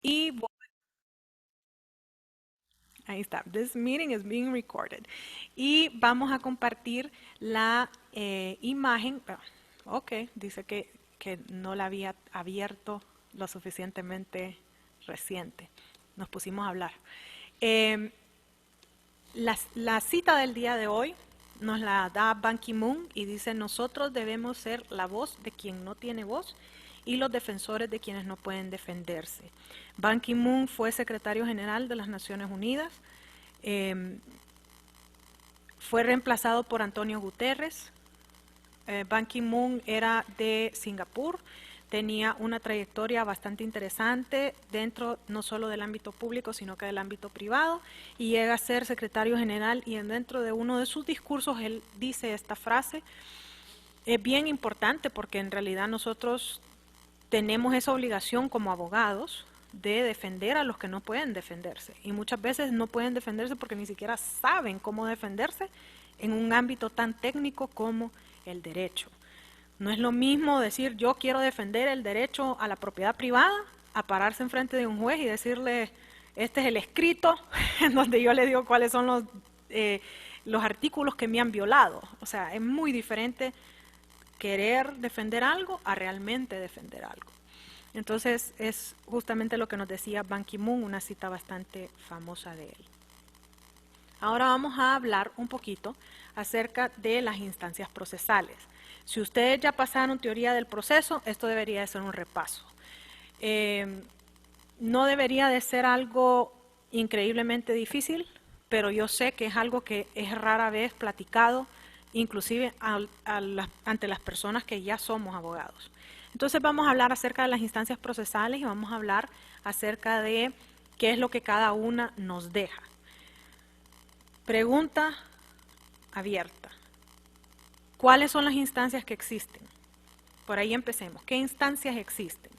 Y ahí está. This meeting is being recorded. Y vamos a compartir la imagen. Ok, dice que no la había abierto lo suficientemente reciente. Nos pusimos a hablar. Eh, la cita del día de hoy nos la da Ban Ki-moon y dice: nosotros debemos ser la voz de quien no tiene voz y los defensores de quienes no pueden defenderse. Ban Ki-moon fue secretario general de las Naciones Unidas, eh, fue reemplazado por Antonio Guterres. Ban Ki-moon era de Singapur, tenía una trayectoria bastante interesante dentro no solo del ámbito público, sino que del ámbito privado, y llega a ser secretario general, y dentro de uno de sus discursos él dice esta frase. Es bien importante porque en realidad nosotros tenemos esa obligación como abogados de defender a los que no pueden defenderse, y muchas veces no pueden defenderse porque ni siquiera saben cómo defenderse en un ámbito tan técnico como el derecho. No es lo mismo decir yo quiero defender el derecho a la propiedad privada a pararse enfrente de un juez y decirle este es el escrito en donde yo le digo cuáles son los artículos que me han violado. O sea, es muy diferente querer defender algo a realmente defender algo. Entonces es justamente lo que nos decía Ban Ki-moon, una cita bastante famosa de él. Ahora vamos a hablar un poquito acerca de las instancias procesales. Si ustedes ya pasaron teoría del proceso, esto debería de ser un repaso. No debería de ser algo increíblemente difícil, pero yo sé que es algo que es rara vez platicado, inclusive ante las personas que ya somos abogados. Entonces vamos a hablar acerca de las instancias procesales y vamos a hablar acerca de qué es lo que cada una nos deja. Pregunta abierta. ¿Cuáles son las instancias que existen? Por ahí empecemos. ¿Qué instancias existen?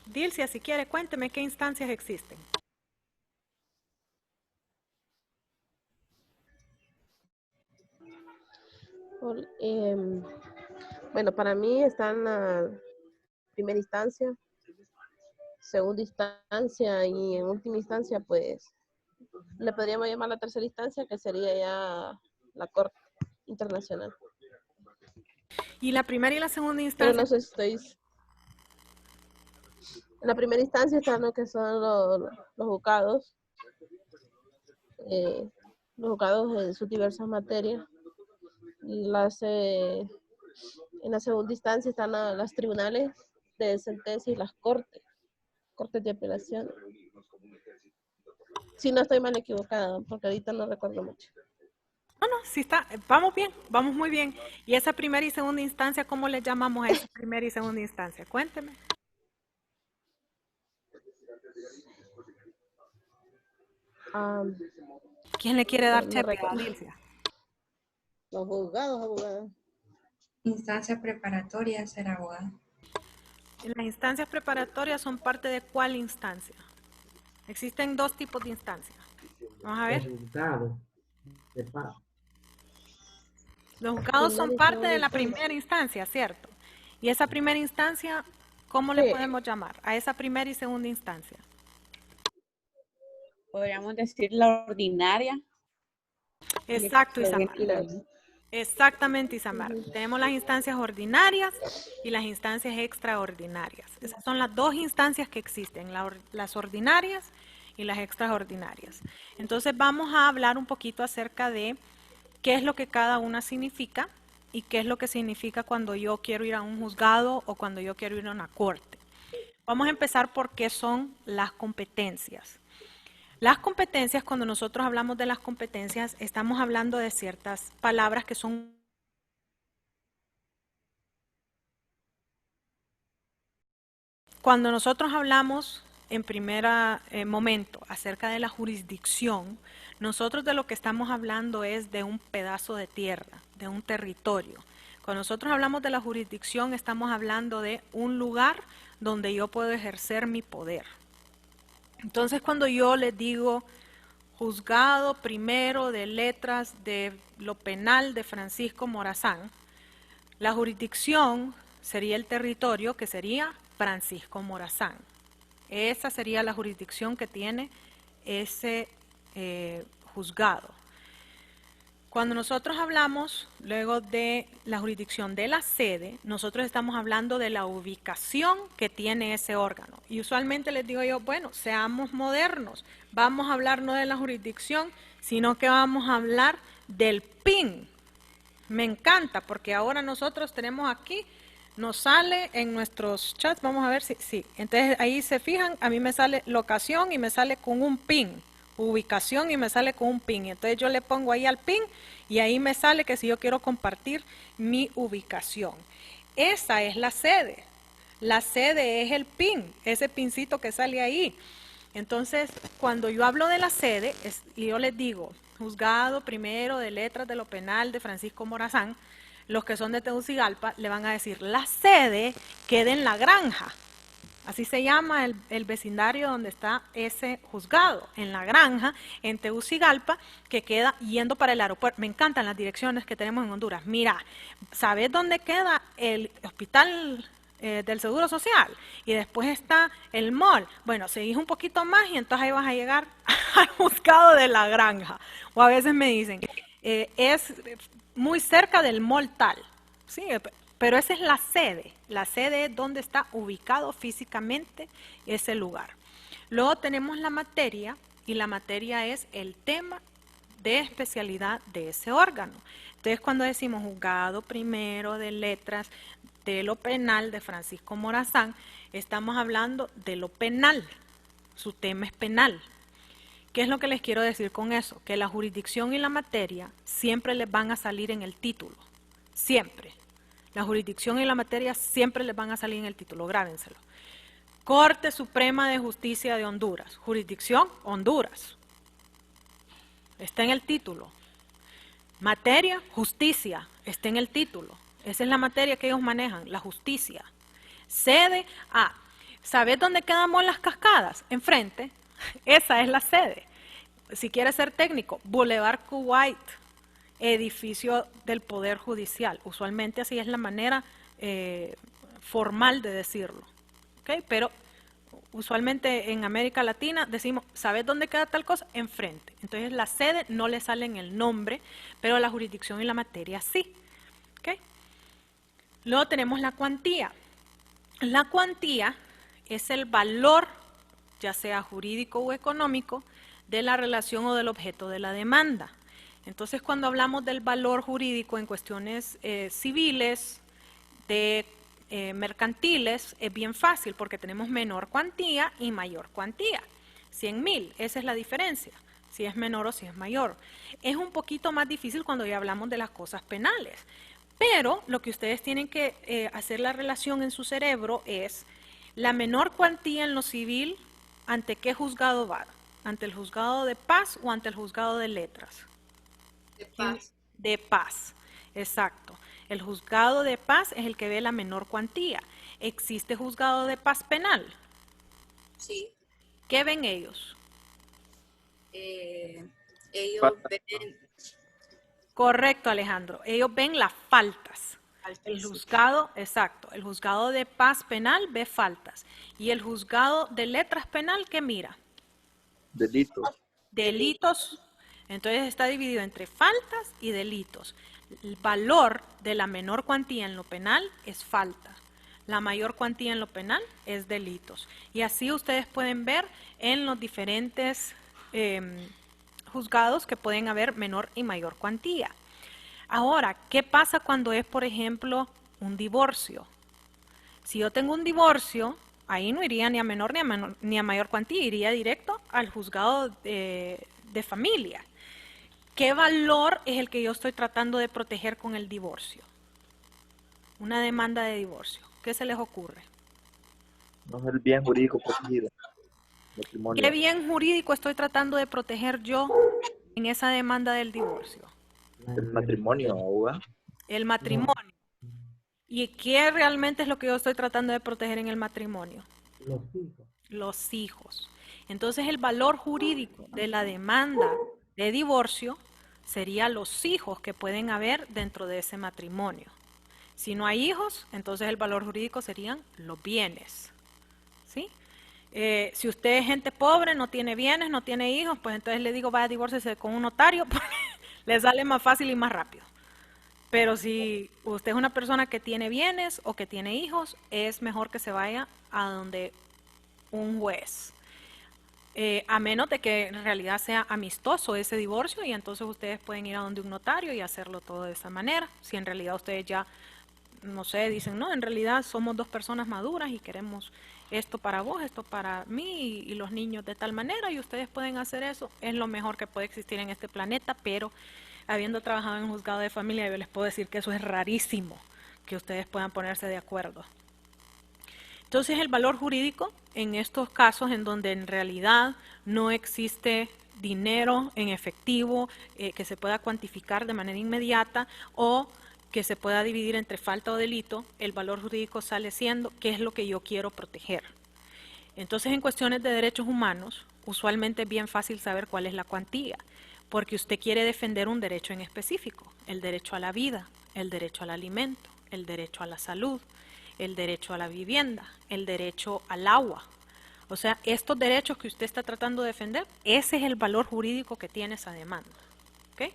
Dilcia, si quiere, cuénteme qué instancias existen. Por- em, bueno, para mí está en la primera instancia, segunda instancia y en última instancia, pues le podríamos llamar la tercera instancia, que sería ya la Corte Internacional. ¿Y la primera y la segunda Pero instancia? no sé si estoy... En la primera instancia están lo que son los juzgados, eh, los juzgados en sus diversas materias. Las, en la segunda instancia están las tribunales de sentencia y las cortes de apelación. Si no estoy mal equivocada, porque ahorita no recuerdo mucho. No, no, sí está, vamos bien, vamos muy bien. ¿Y esa primera y segunda instancia, cómo le llamamos a esa primera y segunda instancia? Cuénteme. Um, ¿Quién le quiere no, dar no chepe a recuerdo. Dilcia? Los juzgados, abogados. Instancia preparatoria, ser abogado. Las instancias preparatorias son parte de cuál instancia. Existen dos tipos de instancias. Vamos a ver. Resultado de paz. Los juzgados son Primera y parte segunda de la instancia. primera instancia, ¿cierto? Y esa primera instancia, ¿cómo le Sí. podemos llamar a esa primera y segunda instancia? Podríamos decir la ordinaria y Exacto, Isamar. extraordinaria. Exactamente, Isamar. Uh-huh. Tenemos las instancias ordinarias y las instancias extraordinarias. Esas son las dos instancias que existen, las ordinarias y las extraordinarias. Entonces vamos a hablar un poquito acerca de qué es lo que cada una significa y qué es lo que significa cuando yo quiero ir a un juzgado o cuando yo quiero ir a una corte. Vamos a empezar por qué son las competencias. Las competencias, cuando nosotros hablamos de las competencias, estamos hablando de ciertas palabras que son... Cuando nosotros hablamos en primer momento acerca de la jurisdicción, nosotros de lo que estamos hablando es de un pedazo de tierra, de un territorio. Cuando nosotros hablamos de la jurisdicción, estamos hablando de un lugar donde yo puedo ejercer mi poder. Entonces, cuando yo les digo juzgado primero de letras de lo penal de Francisco Morazán, la jurisdicción sería el territorio que sería Francisco Morazán. Esa sería la jurisdicción que tiene ese juzgado. Cuando nosotros hablamos luego de la jurisdicción de la sede, nosotros estamos hablando de la ubicación que tiene ese órgano. Y usualmente les digo yo, bueno, seamos modernos, vamos a hablar no de la jurisdicción, sino que vamos a hablar del PIN. Me encanta porque ahora nosotros tenemos aquí, nos sale en nuestros chats, vamos a ver si, sí. Entonces ahí se fijan, a mí me sale locación y me sale con un PIN. Ubicación y me sale con un PIN. Entonces yo le pongo ahí al PIN y ahí me sale que si yo quiero compartir mi ubicación. Esa es la sede. La sede es el PIN, ese pincito que sale ahí. Entonces, cuando yo hablo de la sede, y yo les digo, juzgado primero de letras de lo penal de Francisco Morazán, los que son de Tegucigalpa le van a decir, la sede queda en La Granja. Así se llama el vecindario donde está ese juzgado, en La Granja, en Tegucigalpa, que queda yendo para el aeropuerto. Me encantan las direcciones que tenemos en Honduras. Mira, ¿sabes dónde queda el hospital del Seguro Social? Y después está el mall. Bueno, seguís un poquito más y entonces ahí vas a llegar al juzgado de La Granja. O a veces me dicen, es muy cerca del mall tal. Sí, pero esa es la sede. La sede es donde está ubicado físicamente ese lugar. Luego tenemos la materia, y la materia es el tema de especialidad de ese órgano. Entonces, cuando decimos juzgado primero de letras de lo penal de Francisco Morazán, estamos hablando de lo penal. Su tema es penal. ¿Qué es lo que les quiero decir con eso? Que la jurisdicción y la materia siempre les van a salir en el título. Siempre. La jurisdicción y la materia siempre les van a salir en el título, grábenselo. Corte Suprema de Justicia de Honduras. Jurisdicción, Honduras. Está en el título. Materia, justicia. Está en el título. Esa es la materia que ellos manejan, la justicia. Sede, ¿sabes dónde quedamos las cascadas? Enfrente. Esa es la sede. Si quieres ser técnico, Boulevard Kuwait. Edificio del Poder Judicial. Usualmente así es la manera formal de decirlo. ¿Okay? Pero usualmente en América Latina decimos, ¿sabes dónde queda tal cosa? Enfrente. Entonces la sede no le sale en el nombre, pero la jurisdicción y la materia sí. ¿Okay? Luego tenemos la cuantía. La cuantía es el valor, ya sea jurídico o económico, de la relación o del objeto de la demanda. Entonces, cuando hablamos del valor jurídico en cuestiones civiles, de mercantiles, es bien fácil porque tenemos menor cuantía y mayor cuantía. 100,000, esa es la diferencia, si es menor o si es mayor. Es un poquito más difícil cuando ya hablamos de las cosas penales, pero lo que ustedes tienen que hacer la relación en su cerebro es la menor cuantía en lo civil, ¿ante qué juzgado va? ¿Ante el juzgado de paz o ante el juzgado de letras? De paz. De paz, exacto. El juzgado de paz es el que ve la menor cuantía. ¿Existe juzgado de paz penal? Sí. ¿Qué ven ellos? Ellos ven Correcto, Alejandro. Ellos ven las faltas. El juzgado, exacto, el juzgado de paz penal ve faltas. ¿Y el juzgado de letras penal qué mira? Delitos. Delitos. Entonces está dividido entre faltas y delitos. El valor de la menor cuantía en lo penal es falta. La mayor cuantía en lo penal es delitos. Y así ustedes pueden ver en los diferentes juzgados que pueden haber menor y mayor cuantía. Ahora, ¿qué pasa cuando es, por ejemplo, un divorcio? Si yo tengo un divorcio, ahí no iría ni a menor ni a mayor cuantía, iría directo al juzgado de familia. ¿Qué valor es el que yo estoy tratando de proteger con el divorcio? Una demanda de divorcio. ¿Qué se les ocurre? No es el bien jurídico protegido. Matrimonio. ¿Qué bien jurídico estoy tratando de proteger yo en esa demanda del divorcio? El matrimonio, abogado. El matrimonio. ¿Y qué realmente es lo que yo estoy tratando de proteger en el matrimonio? Los hijos. Los hijos. Entonces el valor jurídico de la demanda de divorcio sería los hijos que pueden haber dentro de ese matrimonio. Si no hay hijos, entonces el valor jurídico serían los bienes, ¿sí? Si usted es gente pobre, no tiene bienes, no tiene hijos, pues entonces le digo, vaya a divorciarse con un notario, porque le sale más fácil y más rápido. Pero si usted es una persona que tiene bienes o que tiene hijos, es mejor que se vaya a donde un juez. A menos de que en realidad sea amistoso ese divorcio, y entonces ustedes pueden ir a donde un notario y hacerlo todo de esa manera. Si en realidad ustedes ya, no sé, dicen, no, en realidad somos dos personas maduras y queremos esto para vos, esto para mí y los niños de tal manera, y ustedes pueden hacer eso, es lo mejor que puede existir en este planeta, pero habiendo trabajado en un juzgado de familia, yo les puedo decir que eso es rarísimo, que ustedes puedan ponerse de acuerdo. Entonces el valor jurídico en estos casos en donde en realidad no existe dinero en efectivo que se pueda cuantificar de manera inmediata o que se pueda dividir entre falta o delito, el valor jurídico sale siendo qué es lo que yo quiero proteger. Entonces en cuestiones de derechos humanos, usualmente es bien fácil saber cuál es la cuantía, porque usted quiere defender un derecho en específico, el derecho a la vida, el derecho al alimento, el derecho a la salud, el derecho a la vivienda, el derecho al agua. O sea, estos derechos que usted está tratando de defender, ese es el valor jurídico que tiene esa demanda. ¿Okay?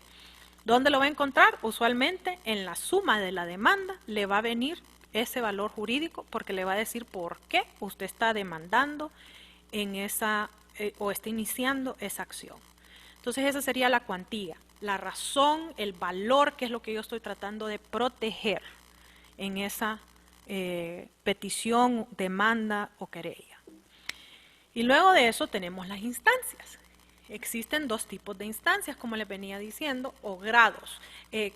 ¿Dónde lo va a encontrar? Usualmente en la suma de la demanda le va a venir ese valor jurídico porque le va a decir por qué usted está demandando en esa o está iniciando esa acción. Entonces esa sería la cuantía, la razón, el valor, que es lo que yo estoy tratando de proteger en esa petición, demanda o querella. Y luego de eso tenemos las instancias. Existen dos tipos de instancias, como les venía diciendo, o grados.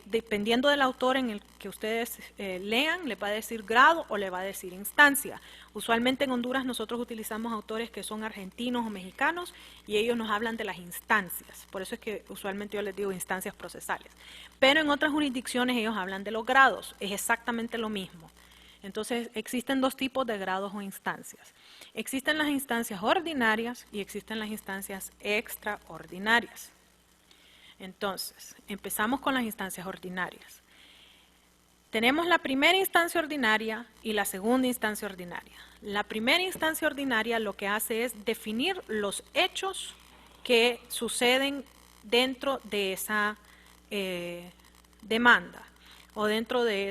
Dependiendo del autor en el que ustedes lean, le va a decir grado o le va a decir instancia. Usualmente en Honduras nosotros utilizamos autores que son argentinos o mexicanos y ellos nos hablan de las instancias. Por eso es que usualmente yo les digo instancias procesales. Pero en otras jurisdicciones ellos hablan de los grados. Es exactamente lo mismo. Entonces existen dos tipos de grados o instancias. Existen las instancias ordinarias y existen las instancias extraordinarias. Entonces, empezamos con las instancias ordinarias. Tenemos la primera instancia ordinaria y la segunda instancia ordinaria. La primera instancia ordinaria lo que hace es definir los hechos que suceden dentro de esa demanda o dentro de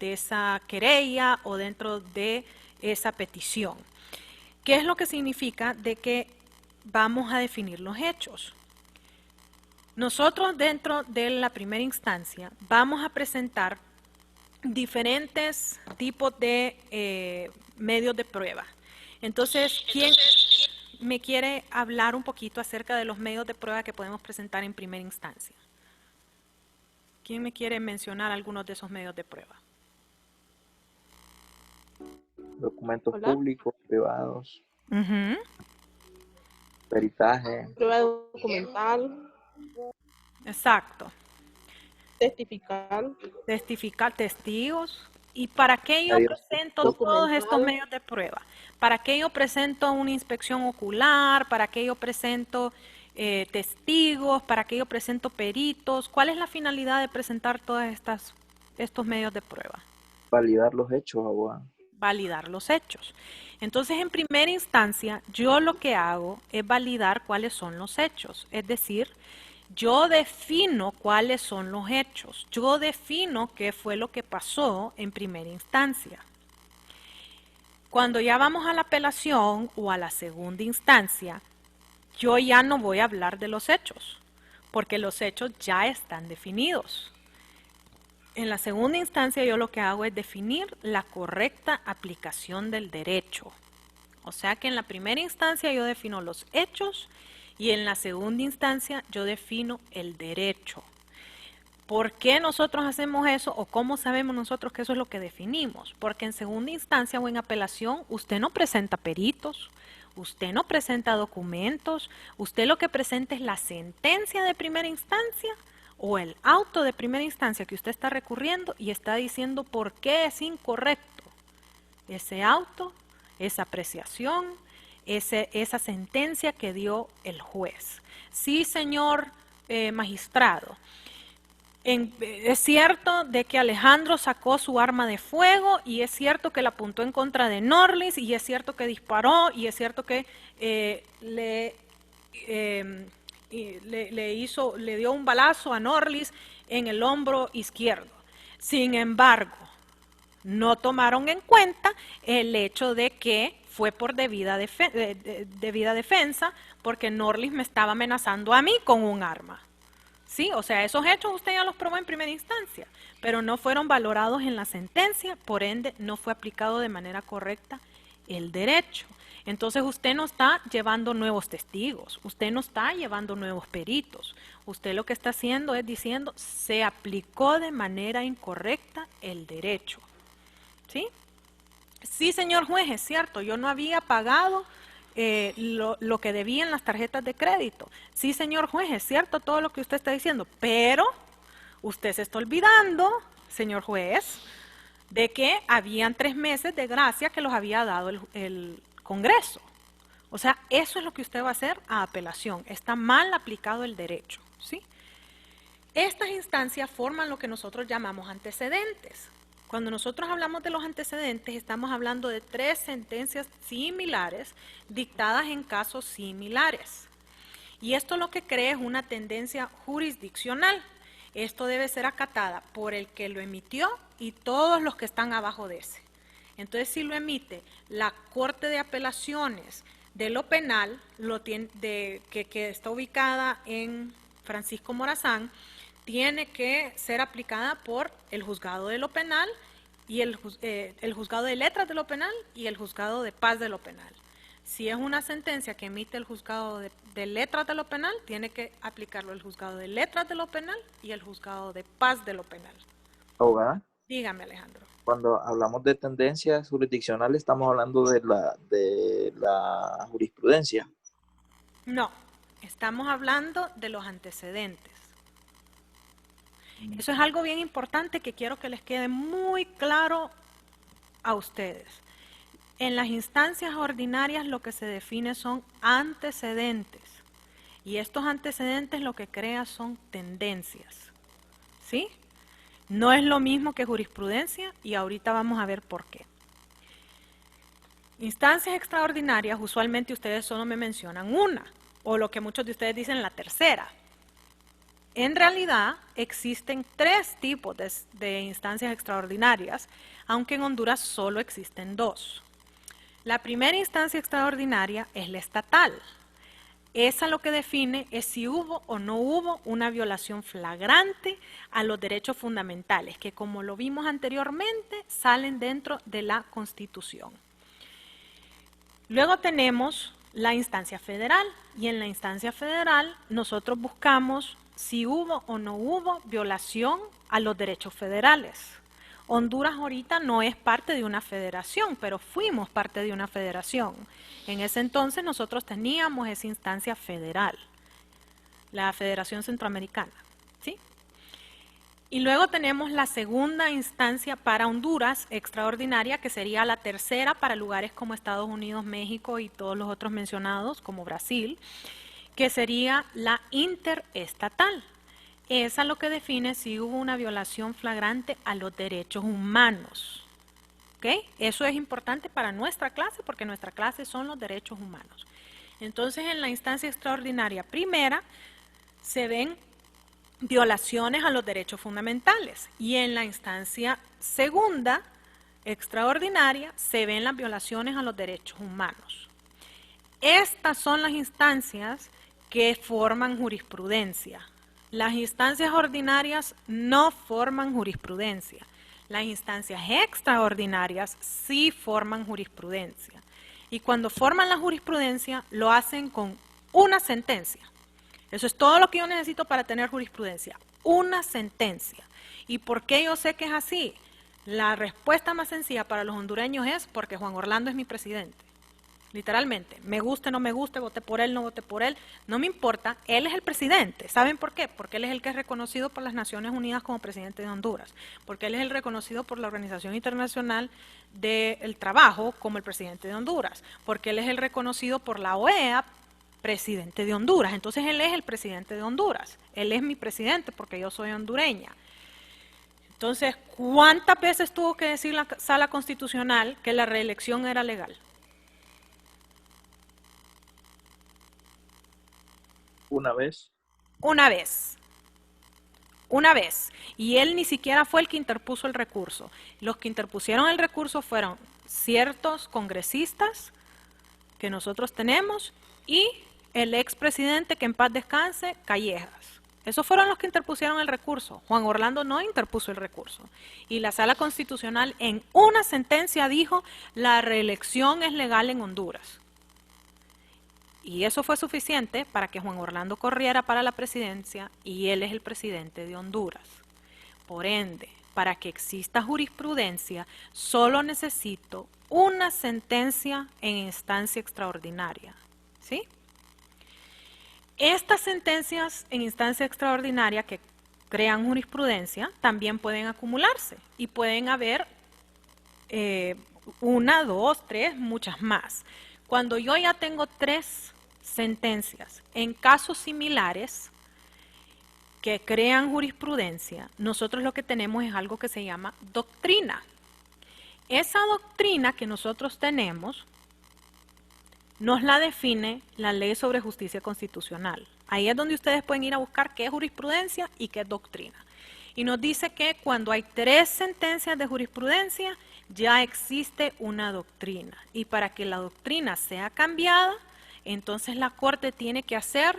esa querella o dentro de esa petición. ¿Qué es lo que significa de que vamos a definir los hechos? Nosotros dentro de la primera instancia vamos a presentar diferentes tipos de medios de prueba. Entonces, ¿quién me quiere hablar un poquito acerca de los medios de prueba que podemos presentar en primera instancia? ¿Quién me quiere mencionar algunos de esos medios de prueba? Documentos Hola. públicos, privados, peritaje, Prueba documental, Exacto. testificar, Testificar testigos. ¿Y para qué yo medios presento documental. todos estos medios de prueba? ¿Para qué yo presento una inspección ocular? ¿Para qué yo presento testigos? ¿Para qué yo presento peritos? ¿Cuál es la finalidad de presentar todos estos medios de prueba? validar los hechos, abogado. Validar los hechos. Entonces, en primera instancia, yo lo que hago es validar cuáles son los hechos. Es decir, yo defino cuáles son los hechos. Yo defino qué fue lo que pasó en primera instancia. Cuando ya vamos a la apelación o a la segunda instancia, yo ya no voy a hablar de los hechos, porque los hechos ya están definidos. En la segunda instancia yo lo que hago es definir la correcta aplicación del derecho. O sea que en la primera instancia yo defino los hechos y en la segunda instancia yo defino el derecho. ¿Por qué nosotros hacemos eso o cómo sabemos nosotros que eso es lo que definimos? Porque en segunda instancia o en apelación usted no presenta peritos, usted no presenta documentos, usted lo que presenta es la sentencia de primera instancia o el auto de primera instancia que usted está recurriendo y está diciendo por qué es incorrecto ese auto, esa apreciación, esa sentencia que dio el juez. Sí, señor magistrado, es cierto de que Alejandro sacó su arma de fuego y es cierto que la apuntó en contra de Norlis y es cierto que disparó y es cierto que le dio un balazo a Norlis en el hombro izquierdo. Sin embargo, no tomaron en cuenta el hecho de que fue por debida defensa, porque Norlis me estaba amenazando a mí con un arma. ¿Sí? O sea, esos hechos usted ya los probó en primera instancia, pero no fueron valorados en la sentencia, por ende no fue aplicado de manera correcta el derecho. Entonces usted no está llevando nuevos testigos, usted no está llevando nuevos peritos. Usted lo que está haciendo es diciendo, se aplicó de manera incorrecta el derecho. ¿Sí? Sí, señor juez, es cierto, yo no había pagado lo que debía en las tarjetas de crédito. Sí, señor juez, es cierto todo lo que usted está diciendo, pero usted se está olvidando, señor juez, de que habían 3 meses de gracia que los había dado el Congreso. O sea, eso es lo que usted va a hacer a apelación. Está mal aplicado el derecho, ¿sí? Estas instancias forman lo que nosotros llamamos antecedentes. Cuando nosotros hablamos de los antecedentes, estamos hablando de 3 sentencias similares dictadas en casos similares. Y esto lo que crea es una tendencia jurisdiccional. Esto debe ser acatada por el que lo emitió y todos los que están abajo de ese. Entonces, si lo emite la Corte de Apelaciones de lo Penal, que está ubicada en Francisco Morazán, tiene que ser aplicada por el Juzgado de lo Penal y el Juzgado de Letras de lo Penal y el Juzgado de Paz de lo Penal. Si es una sentencia que emite el Juzgado de Letras de lo Penal, tiene que aplicarlo el Juzgado de Letras de lo Penal y el Juzgado de Paz de lo Penal. Abogada, Dígame, Alejandro. cuando hablamos de tendencias jurisdiccionales, estamos hablando de la jurisprudencia. No, estamos hablando de los antecedentes. Eso es algo bien importante que quiero que les quede muy claro a ustedes. En las instancias ordinarias lo que se define son antecedentes. Y estos antecedentes lo que crea son tendencias. ¿Sí? No es lo mismo que jurisprudencia y ahorita vamos a ver por qué. Instancias extraordinarias, usualmente ustedes solo me mencionan una, o lo que muchos de ustedes dicen la tercera. En realidad existen 3 tipos de instancias extraordinarias, aunque en Honduras solo existen 2. La primera instancia extraordinaria es la estatal. Esa lo que define es si hubo o no hubo una violación flagrante a los derechos fundamentales, que como lo vimos anteriormente, salen dentro de la Constitución. Luego tenemos la instancia federal, y en la instancia federal nosotros buscamos si hubo o no hubo violación a los derechos federales. Honduras ahorita no es parte de una federación, pero fuimos parte de una federación. En ese entonces nosotros teníamos esa instancia federal, la Federación Centroamericana, ¿sí? Y luego tenemos la segunda instancia para Honduras extraordinaria, que sería la tercera para lugares como Estados Unidos, México y todos los otros mencionados, como Brasil, que sería la interestatal. Esa lo que define si hubo una violación flagrante a los derechos humanos. ¿Okay? Eso es importante para nuestra clase porque nuestra clase son los derechos humanos. Entonces, en la instancia extraordinaria primera se ven violaciones a los derechos fundamentales y en la instancia segunda extraordinaria se ven las violaciones a los derechos humanos. Estas son las instancias que forman jurisprudencia. Las instancias ordinarias no forman jurisprudencia. Las instancias extraordinarias sí forman jurisprudencia. Y cuando forman la jurisprudencia, lo hacen con una sentencia. Eso es todo lo que yo necesito para tener jurisprudencia. Una sentencia. ¿Y por qué yo sé que es así? La respuesta más sencilla para los hondureños es porque Juan Orlando es mi presidente. Literalmente, me guste, no me guste, voté por él, no voté por él, no me importa, él es el presidente. ¿Saben por qué? Porque él es el que es reconocido por las Naciones Unidas como presidente de Honduras, porque él es el reconocido por la Organización Internacional del Trabajo como el presidente de Honduras, porque él es el reconocido por la OEA presidente de Honduras. Entonces él es el presidente de Honduras, él es mi presidente porque yo soy hondureña. Entonces, ¿cuántas veces tuvo que decir la Sala Constitucional que la reelección era legal? Una vez. Una vez. Una vez. Y él ni siquiera fue el que interpuso el recurso. Los que interpusieron el recurso fueron ciertos congresistas que nosotros tenemos y el expresidente, que en paz descanse, Callejas. Esos fueron los que interpusieron el recurso. Juan Orlando no interpuso el recurso. Y la Sala Constitucional en una sentencia dijo: la reelección es legal en Honduras. Y eso fue suficiente para que Juan Orlando corriera para la presidencia y él es el presidente de Honduras. Por ende, para que exista jurisprudencia, solo necesito una sentencia en instancia extraordinaria. ¿Sí? Estas sentencias en instancia extraordinaria que crean jurisprudencia también pueden acumularse y pueden haber una, dos, tres, muchas más. Cuando yo ya tengo 3 sentencias en casos similares que crean jurisprudencia, nosotros lo que tenemos es algo que se llama doctrina. Esa doctrina que nosotros tenemos nos la define la Ley sobre Justicia Constitucional. Ahí es donde ustedes pueden ir a buscar qué es jurisprudencia y qué es doctrina. Y nos dice que cuando hay 3 sentencias de jurisprudencia, ya existe una doctrina. Y para que la doctrina sea cambiada, entonces la Corte tiene que hacer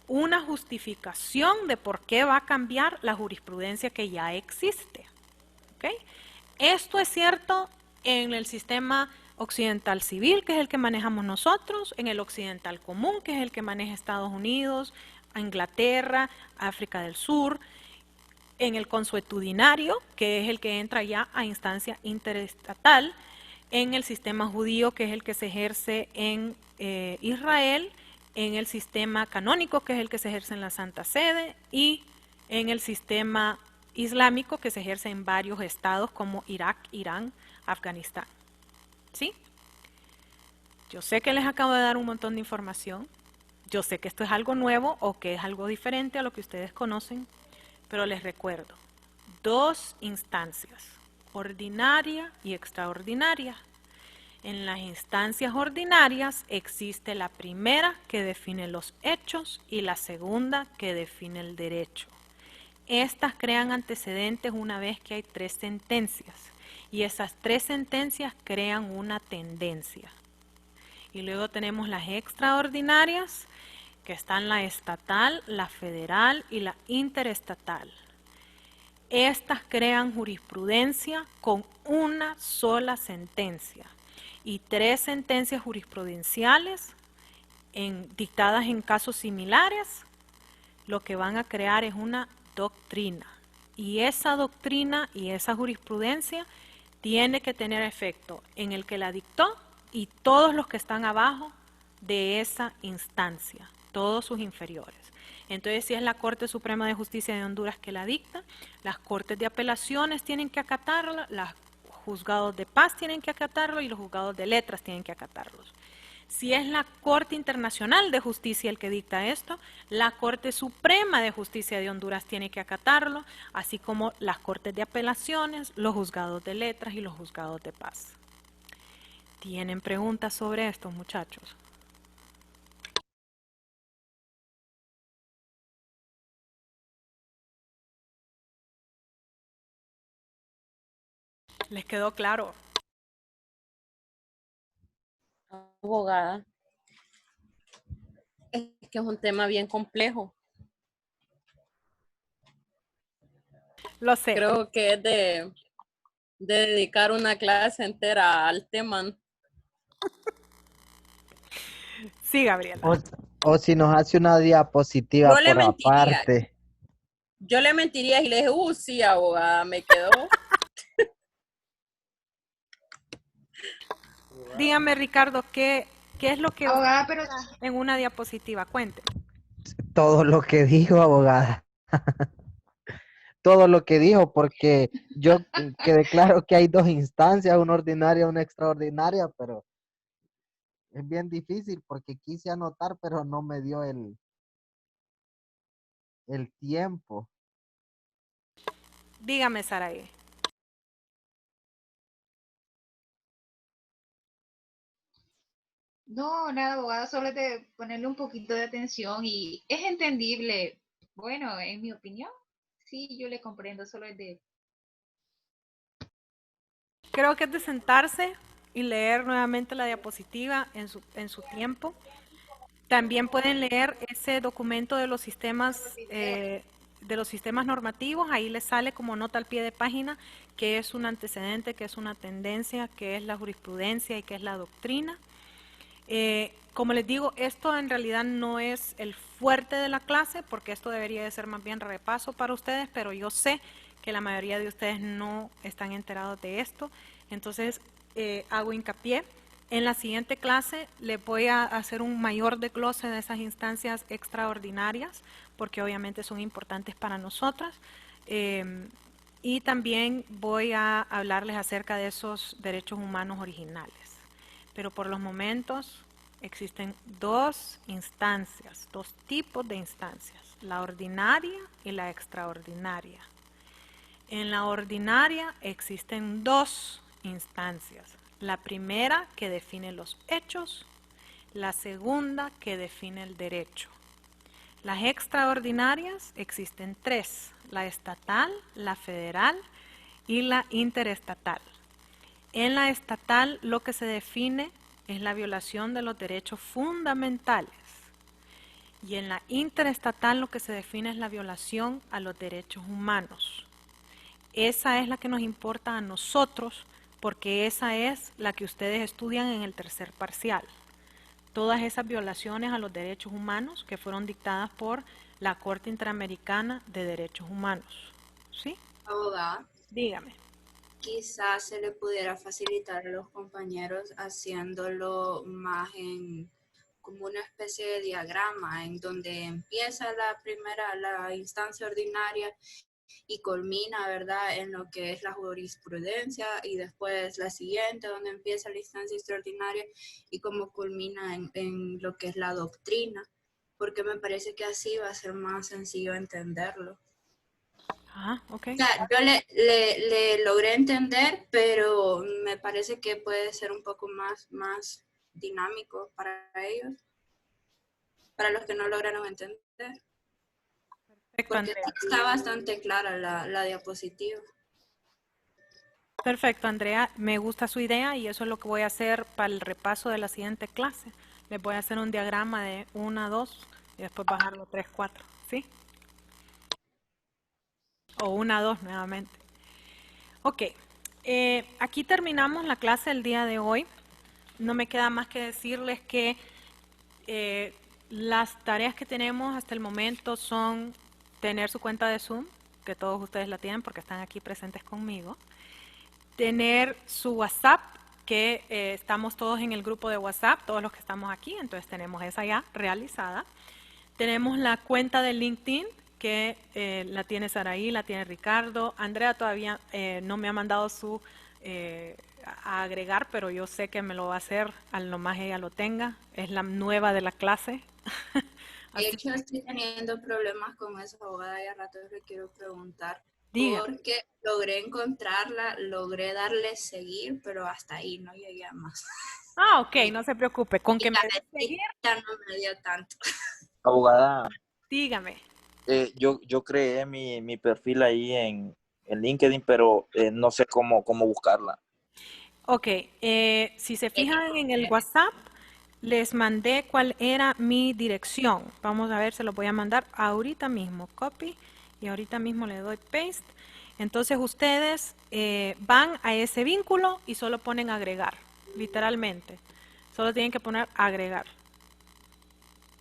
una justificación de por qué va a cambiar la jurisprudencia que ya existe. ¿Okay? Esto es cierto en el sistema occidental civil, que es el que manejamos nosotros, en el occidental común, que es el que maneja Estados Unidos, Inglaterra, África del Sur, en el consuetudinario, que es el que entra ya a instancia interestatal, en el sistema judío, que es el que se ejerce en Israel, en el sistema canónico, que es el que se ejerce en la Santa Sede, y en el sistema islámico, que se ejerce en varios estados como Irak, Irán, Afganistán. ¿Sí? Yo sé que les acabo de dar un montón de información, yo sé que esto es algo nuevo o que es algo diferente a lo que ustedes conocen, pero les recuerdo, 2 instancias, ordinaria y extraordinaria. En las instancias ordinarias existe la primera que define los hechos y la segunda que define el derecho. Estas crean antecedentes una vez que hay 3 sentencias y esas 3 sentencias crean una tendencia. Y luego tenemos las extraordinarias, que están la estatal, la federal y la interestatal. Estas crean jurisprudencia con una sola sentencia y 3 sentencias jurisprudenciales dictadas en casos similares, lo que van a crear es una doctrina. Y esa doctrina y esa jurisprudencia tiene que tener efecto en el que la dictó y todos los que están abajo de esa instancia, todos sus inferiores. Entonces, si es la Corte Suprema de Justicia de Honduras que la dicta, las Cortes de Apelaciones tienen que acatarla, los juzgados de paz tienen que acatarlo y los juzgados de letras tienen que acatarlos. Si es la Corte Internacional de Justicia el que dicta esto, la Corte Suprema de Justicia de Honduras tiene que acatarlo, así como las Cortes de Apelaciones, los juzgados de letras y los juzgados de paz. ¿Tienen preguntas sobre esto, muchachos? ¿Les quedó claro? Abogada, es que es un tema bien complejo. Lo sé. Creo que es de dedicar una clase entera al tema. Sí, Gabriela. O si nos hace una diapositiva Yo le por mentiría. aparte. Yo le mentiría y le dije, sí, abogada, me quedó. Dígame, Ricardo, ¿qué ¿Qué es lo que Abogada, pero en una diapositiva? Cuente. Todo lo que dijo, abogada. Todo lo que dijo, porque yo quedé claro que hay dos instancias, una ordinaria y una extraordinaria, pero es bien difícil porque quise anotar, pero no me dio el tiempo. Dígame, Saraí. no, nada, abogada, solo es de ponerle un poquito de atención y es entendible. Bueno, en mi opinión, sí, yo le comprendo, solo es de... Creo que es de sentarse y leer nuevamente la diapositiva en su tiempo. También pueden leer ese documento de los sistemas normativos. Ahí les sale como nota al pie de página qué es un antecedente, qué es una tendencia, qué es la jurisprudencia y qué es la doctrina. Como les digo, esto en realidad no es el fuerte de la clase, porque esto debería de ser más bien repaso para ustedes, pero yo sé que la mayoría de ustedes no están enterados de esto, entonces hago hincapié. En la siguiente clase les voy a hacer un mayor desglose de esas instancias extraordinarias, porque obviamente son importantes para nosotras. Y también voy a hablarles acerca de esos derechos humanos originales. Pero por los momentos existen dos instancias, dos tipos de instancias, la ordinaria y la extraordinaria. En la ordinaria existen dos instancias, la primera que define los hechos, la segunda que define el derecho. Las extraordinarias existen tres, la estatal, la federal y la interestatal. En la estatal lo que se define es la violación de los derechos fundamentales y en la interestatal lo que se define es la violación a los derechos humanos. Esa es la que nos importa a nosotros porque esa es la que ustedes estudian en el tercer parcial. Todas esas violaciones a los derechos humanos que fueron dictadas por la Corte Interamericana de Derechos Humanos. ¿Sí? Abogada, Dígame. quizás se le pudiera facilitar a los compañeros haciéndolo más en como una especie de diagrama en donde empieza la instancia ordinaria y culmina, ¿verdad?, en lo que es la jurisprudencia y después la siguiente donde empieza la instancia extraordinaria y cómo culmina en lo que es la doctrina, porque me parece que así va a ser más sencillo entenderlo. Ah, ok. O sea, yo le logré entender, pero me parece que puede ser un poco más dinámico para ellos, para los que no lograron entender, Perfecto, porque Andrea. está bastante clara la diapositiva. Perfecto, Andrea. Me gusta su idea y eso es lo que voy a hacer para el repaso de la siguiente clase. Les voy a hacer un diagrama de 1 a 2 y después bajarlo 3, 4. ¿Sí? O 1 a 2 nuevamente. Ok. Aquí terminamos la clase del día de hoy. No me queda más que decirles que las tareas que tenemos hasta el momento son tener su cuenta de Zoom, que todos ustedes la tienen porque están aquí presentes conmigo. Tener su WhatsApp, que estamos todos en el grupo de WhatsApp, todos los que estamos aquí, entonces tenemos esa ya realizada. Tenemos la cuenta de LinkedIn, que la tiene Saraí, la tiene Ricardo. Andrea todavía no me ha mandado su a agregar, pero yo sé que me lo va a hacer a lo más ella lo tenga. Es la nueva de la clase. De hecho, estoy teniendo problemas con esa abogada y a rato le quiero preguntar. Diga. Porque logré encontrarla, logré darle seguir, pero hasta ahí no llegué a más. Ah, ok, no se preocupe. Con que me dé seguir, Ya no me dio tanto. Abogada, dígame. yo creé mi perfil ahí en LinkedIn, pero no sé cómo buscarla. Ok, si se fijan en el WhatsApp, les mandé cuál era mi dirección. Vamos a ver, se lo voy a mandar ahorita mismo. Copy y ahorita mismo le doy paste. Entonces ustedes van a ese vínculo y solo ponen agregar, literalmente. Solo tienen que poner agregar.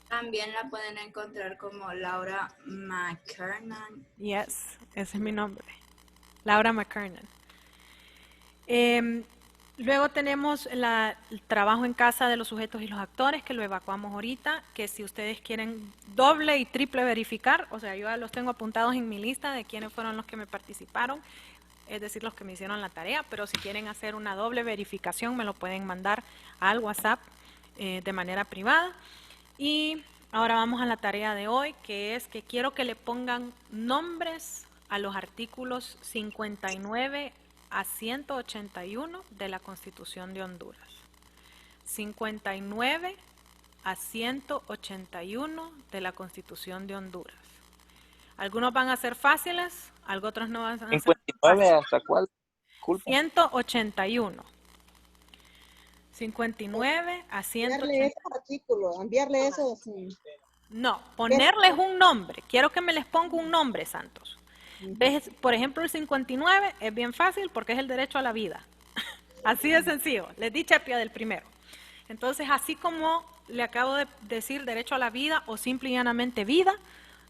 También la pueden encontrar como Laura McKernan. Yes, ese es mi nombre. Laura McKernan. Luego tenemos el trabajo en casa de los sujetos y los actores, que lo evacuamos ahorita, que si ustedes quieren doble y triple verificar, o sea, yo ya los tengo apuntados en mi lista de quiénes fueron los que me participaron, es decir, los que me hicieron la tarea, pero si quieren hacer una doble verificación me lo pueden mandar al WhatsApp de manera privada. Y ahora vamos a la tarea de hoy, que es que quiero que le pongan nombres a los artículos 59 a 181 de la Constitución de Honduras. 59 a 181 de la Constitución de Honduras. Algunos van a ser fáciles, otros no van a ser 59 fáciles. hasta cuál? Disculpe. 181. 59 a 181. Enviarle esos artículos, enviarle esos. No, ponerles un nombre. Quiero que me les ponga un nombre, Santos. ¿Ves? Por ejemplo, el 59 es bien fácil porque es el derecho a la vida. Así de sencillo. Les di chapia del primero. Entonces, así como le acabo de decir derecho a la vida o simple y llanamente vida,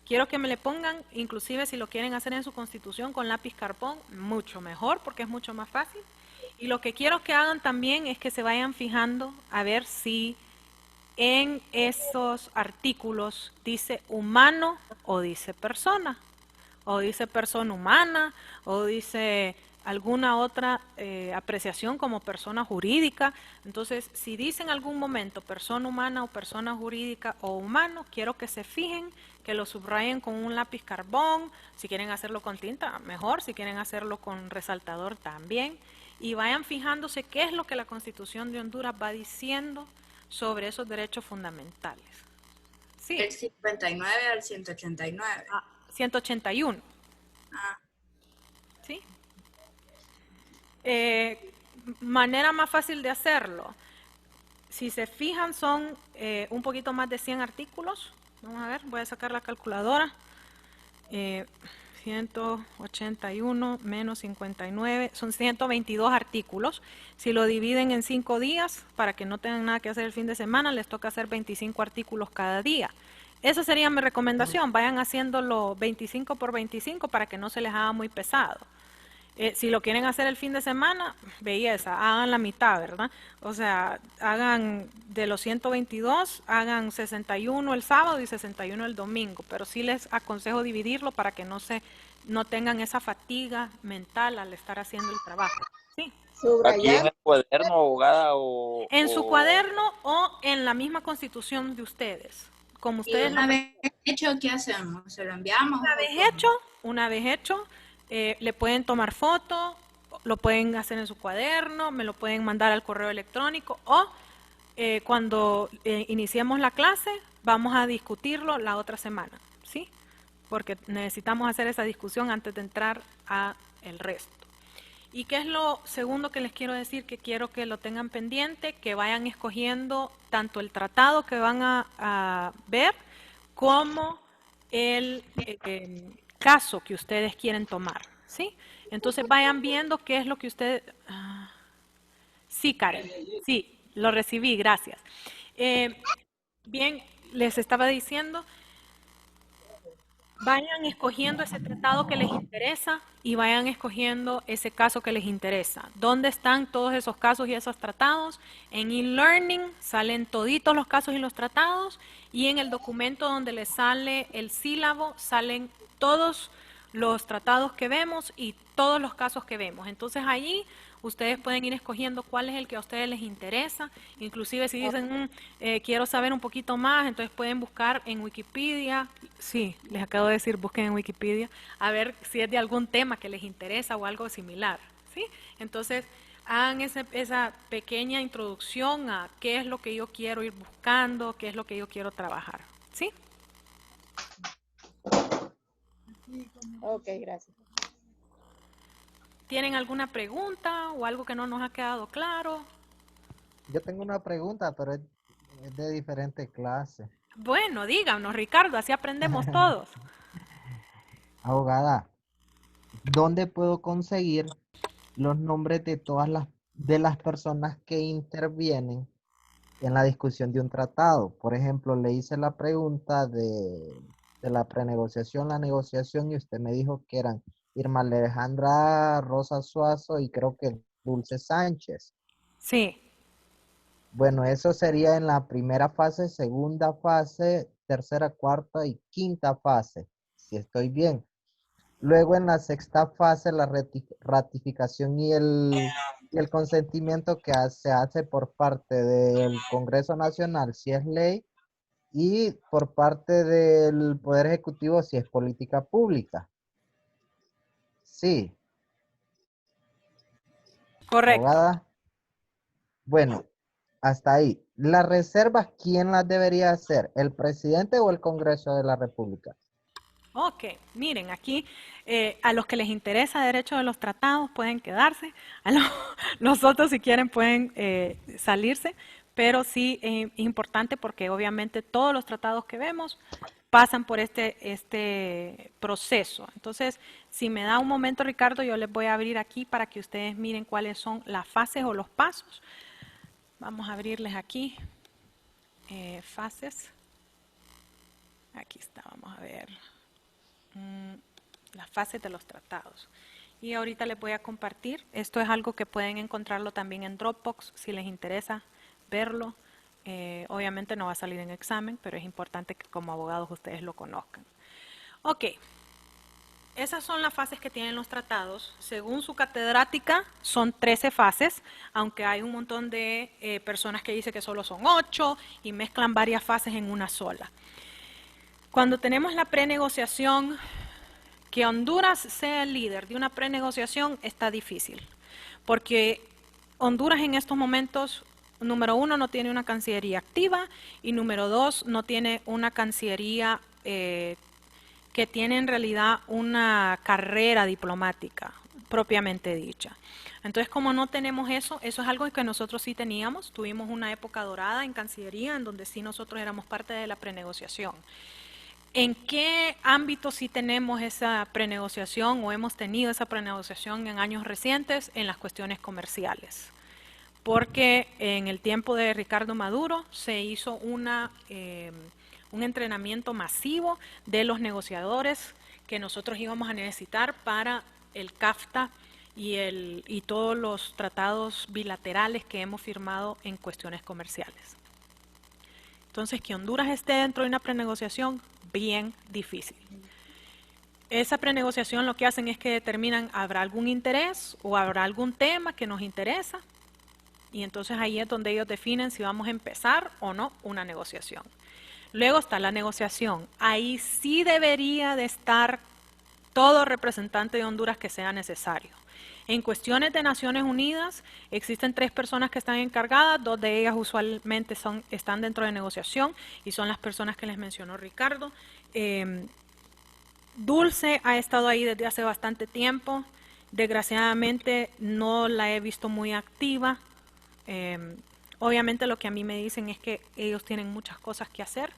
quiero que me le pongan, inclusive si lo quieren hacer en su constitución con lápiz carbón, mucho mejor porque es mucho más fácil. Y lo que quiero que hagan también es que se vayan fijando a ver si en esos artículos dice humano o dice persona humana, o dice alguna otra apreciación como persona jurídica. Entonces, si dice en algún momento persona humana o persona jurídica o humano, quiero que se fijen, que lo subrayen con un lápiz carbón, si quieren hacerlo con tinta, mejor, si quieren hacerlo con resaltador también, y vayan fijándose qué es lo que la Constitución de Honduras va diciendo sobre esos derechos fundamentales. Sí. Del 59 al 189. 181. ¿Sí? Manera más fácil de hacerlo. Si se fijan, son un poquito más de 100 artículos. Vamos a ver, voy a sacar la calculadora. 181 menos 59, son 122 artículos. Si lo dividen en 5 días, para que no tengan nada que hacer el fin de semana, les toca hacer 25 artículos cada día. Esa sería mi recomendación, vayan haciéndolo 25 por 25 para que no se les haga muy pesado. Si lo quieren hacer el fin de semana, belleza, hagan la mitad, ¿verdad? O sea, hagan de los 122, hagan 61 el sábado y 61 el domingo, pero sí les aconsejo dividirlo para que no tengan esa fatiga mental al estar haciendo el trabajo. ¿Sí? Aquí en el cuaderno, abogada, en su cuaderno o en la misma constitución de ustedes. Como ustedes una vez hecho, ¿qué hacemos? ¿Se lo enviamos? Una vez hecho, le pueden tomar foto, lo pueden hacer en su cuaderno, me lo pueden mandar al correo electrónico o cuando iniciemos la clase vamos a discutirlo la otra semana, ¿sí? Porque necesitamos hacer esa discusión antes de entrar a el resto. ¿Y qué es lo segundo que les quiero decir? Que quiero que lo tengan pendiente, que vayan escogiendo tanto el tratado que van a ver como el caso que ustedes quieren tomar, ¿sí? Entonces vayan viendo qué es lo que ustedes... Sí, Karen, sí, lo recibí, gracias. Bien, les estaba diciendo... Vayan escogiendo ese tratado que les interesa y vayan escogiendo ese caso que les interesa. ¿Dónde están todos esos casos y esos tratados? En e-learning salen toditos los casos y los tratados y en el documento donde les sale el sílabo salen todos los tratados que vemos y todos los casos que vemos. Entonces allí ustedes pueden ir escogiendo cuál es el que a ustedes les interesa. Inclusive si dicen, quiero saber un poquito más, entonces pueden buscar en Wikipedia. Sí, les acabo de decir, busquen en Wikipedia, a ver si es de algún tema que les interesa o algo similar. ¿Sí? Entonces, hagan esa pequeña introducción a qué es lo que yo quiero ir buscando, qué es lo que yo quiero trabajar. ¿Sí? Ok, gracias. ¿Tienen alguna pregunta o algo que no nos ha quedado claro? Yo tengo una pregunta, pero es de diferente clase. Bueno, díganos, Ricardo, así aprendemos todos. Abogada, ¿dónde puedo conseguir los nombres de todas las personas que intervienen en la discusión de un tratado? Por ejemplo, le hice la pregunta de la prenegociación, la negociación, y usted me dijo que eran Irma Alejandra Rosa Suazo y creo que Dulce Sánchez. Sí, Bueno, eso sería en la primera fase, segunda fase, tercera, cuarta y quinta fase, si estoy bien. Luego en la sexta fase, la ratificación y el consentimiento que se hace por parte del Congreso Nacional, si es ley, y por parte del Poder Ejecutivo, si es política pública. Sí, correcto. abogada. Bueno, hasta ahí. Las reservas, ¿quién las debería hacer? ¿El presidente o el Congreso de la República? Ok, miren, aquí a los que les interesa derecho de los tratados pueden quedarse, los otros si quieren pueden salirse, pero sí es importante porque obviamente todos los tratados que vemos pasan por este proceso. Entonces, si me da un momento, Ricardo, yo les voy a abrir aquí para que ustedes miren cuáles son las fases o los pasos. Vamos a abrirles aquí fases. Aquí está, vamos a ver. Las fases de los tratados. Y ahorita les voy a compartir. Esto es algo que pueden encontrarlo también en Dropbox si les interesa verlo. Obviamente no va a salir en examen, pero es importante que como abogados ustedes lo conozcan. Ok, esas son las fases que tienen los tratados. Según su catedrática, son 13 fases, aunque hay un montón de personas que dicen que solo son 8 y mezclan varias fases en una sola. Cuando tenemos la prenegociación, que Honduras sea el líder de una prenegociación está difícil, porque Honduras en estos momentos, número 1, no tiene una cancillería activa y número 2, no tiene una cancillería que tiene en realidad una carrera diplomática propiamente dicha. Entonces, como no tenemos eso, eso es algo que nosotros sí teníamos. Tuvimos una época dorada en Cancillería en donde sí nosotros éramos parte de la prenegociación. ¿En qué ámbito sí tenemos esa prenegociación o hemos tenido esa prenegociación en años recientes? En las cuestiones comerciales. Porque en el tiempo de Ricardo Maduro se hizo un entrenamiento masivo de los negociadores que nosotros íbamos a necesitar para el CAFTA y todos los tratados bilaterales que hemos firmado en cuestiones comerciales. Entonces, que Honduras esté dentro de una prenegociación, bien difícil. Esa prenegociación lo que hacen es que determinan, ¿habrá algún interés o habrá algún tema que nos interesa? Y entonces ahí es donde ellos definen si vamos a empezar o no una negociación. Luego está la negociación. Ahí sí debería de estar todo representante de Honduras que sea necesario. En cuestiones de Naciones Unidas existen 3 personas que están encargadas, 2 de ellas usualmente están dentro de negociación y son las personas que les mencionó Ricardo. Dulce ha estado ahí desde hace bastante tiempo, desgraciadamente no la he visto muy activa. Obviamente lo que a mí me dicen es que ellos tienen muchas cosas que hacer,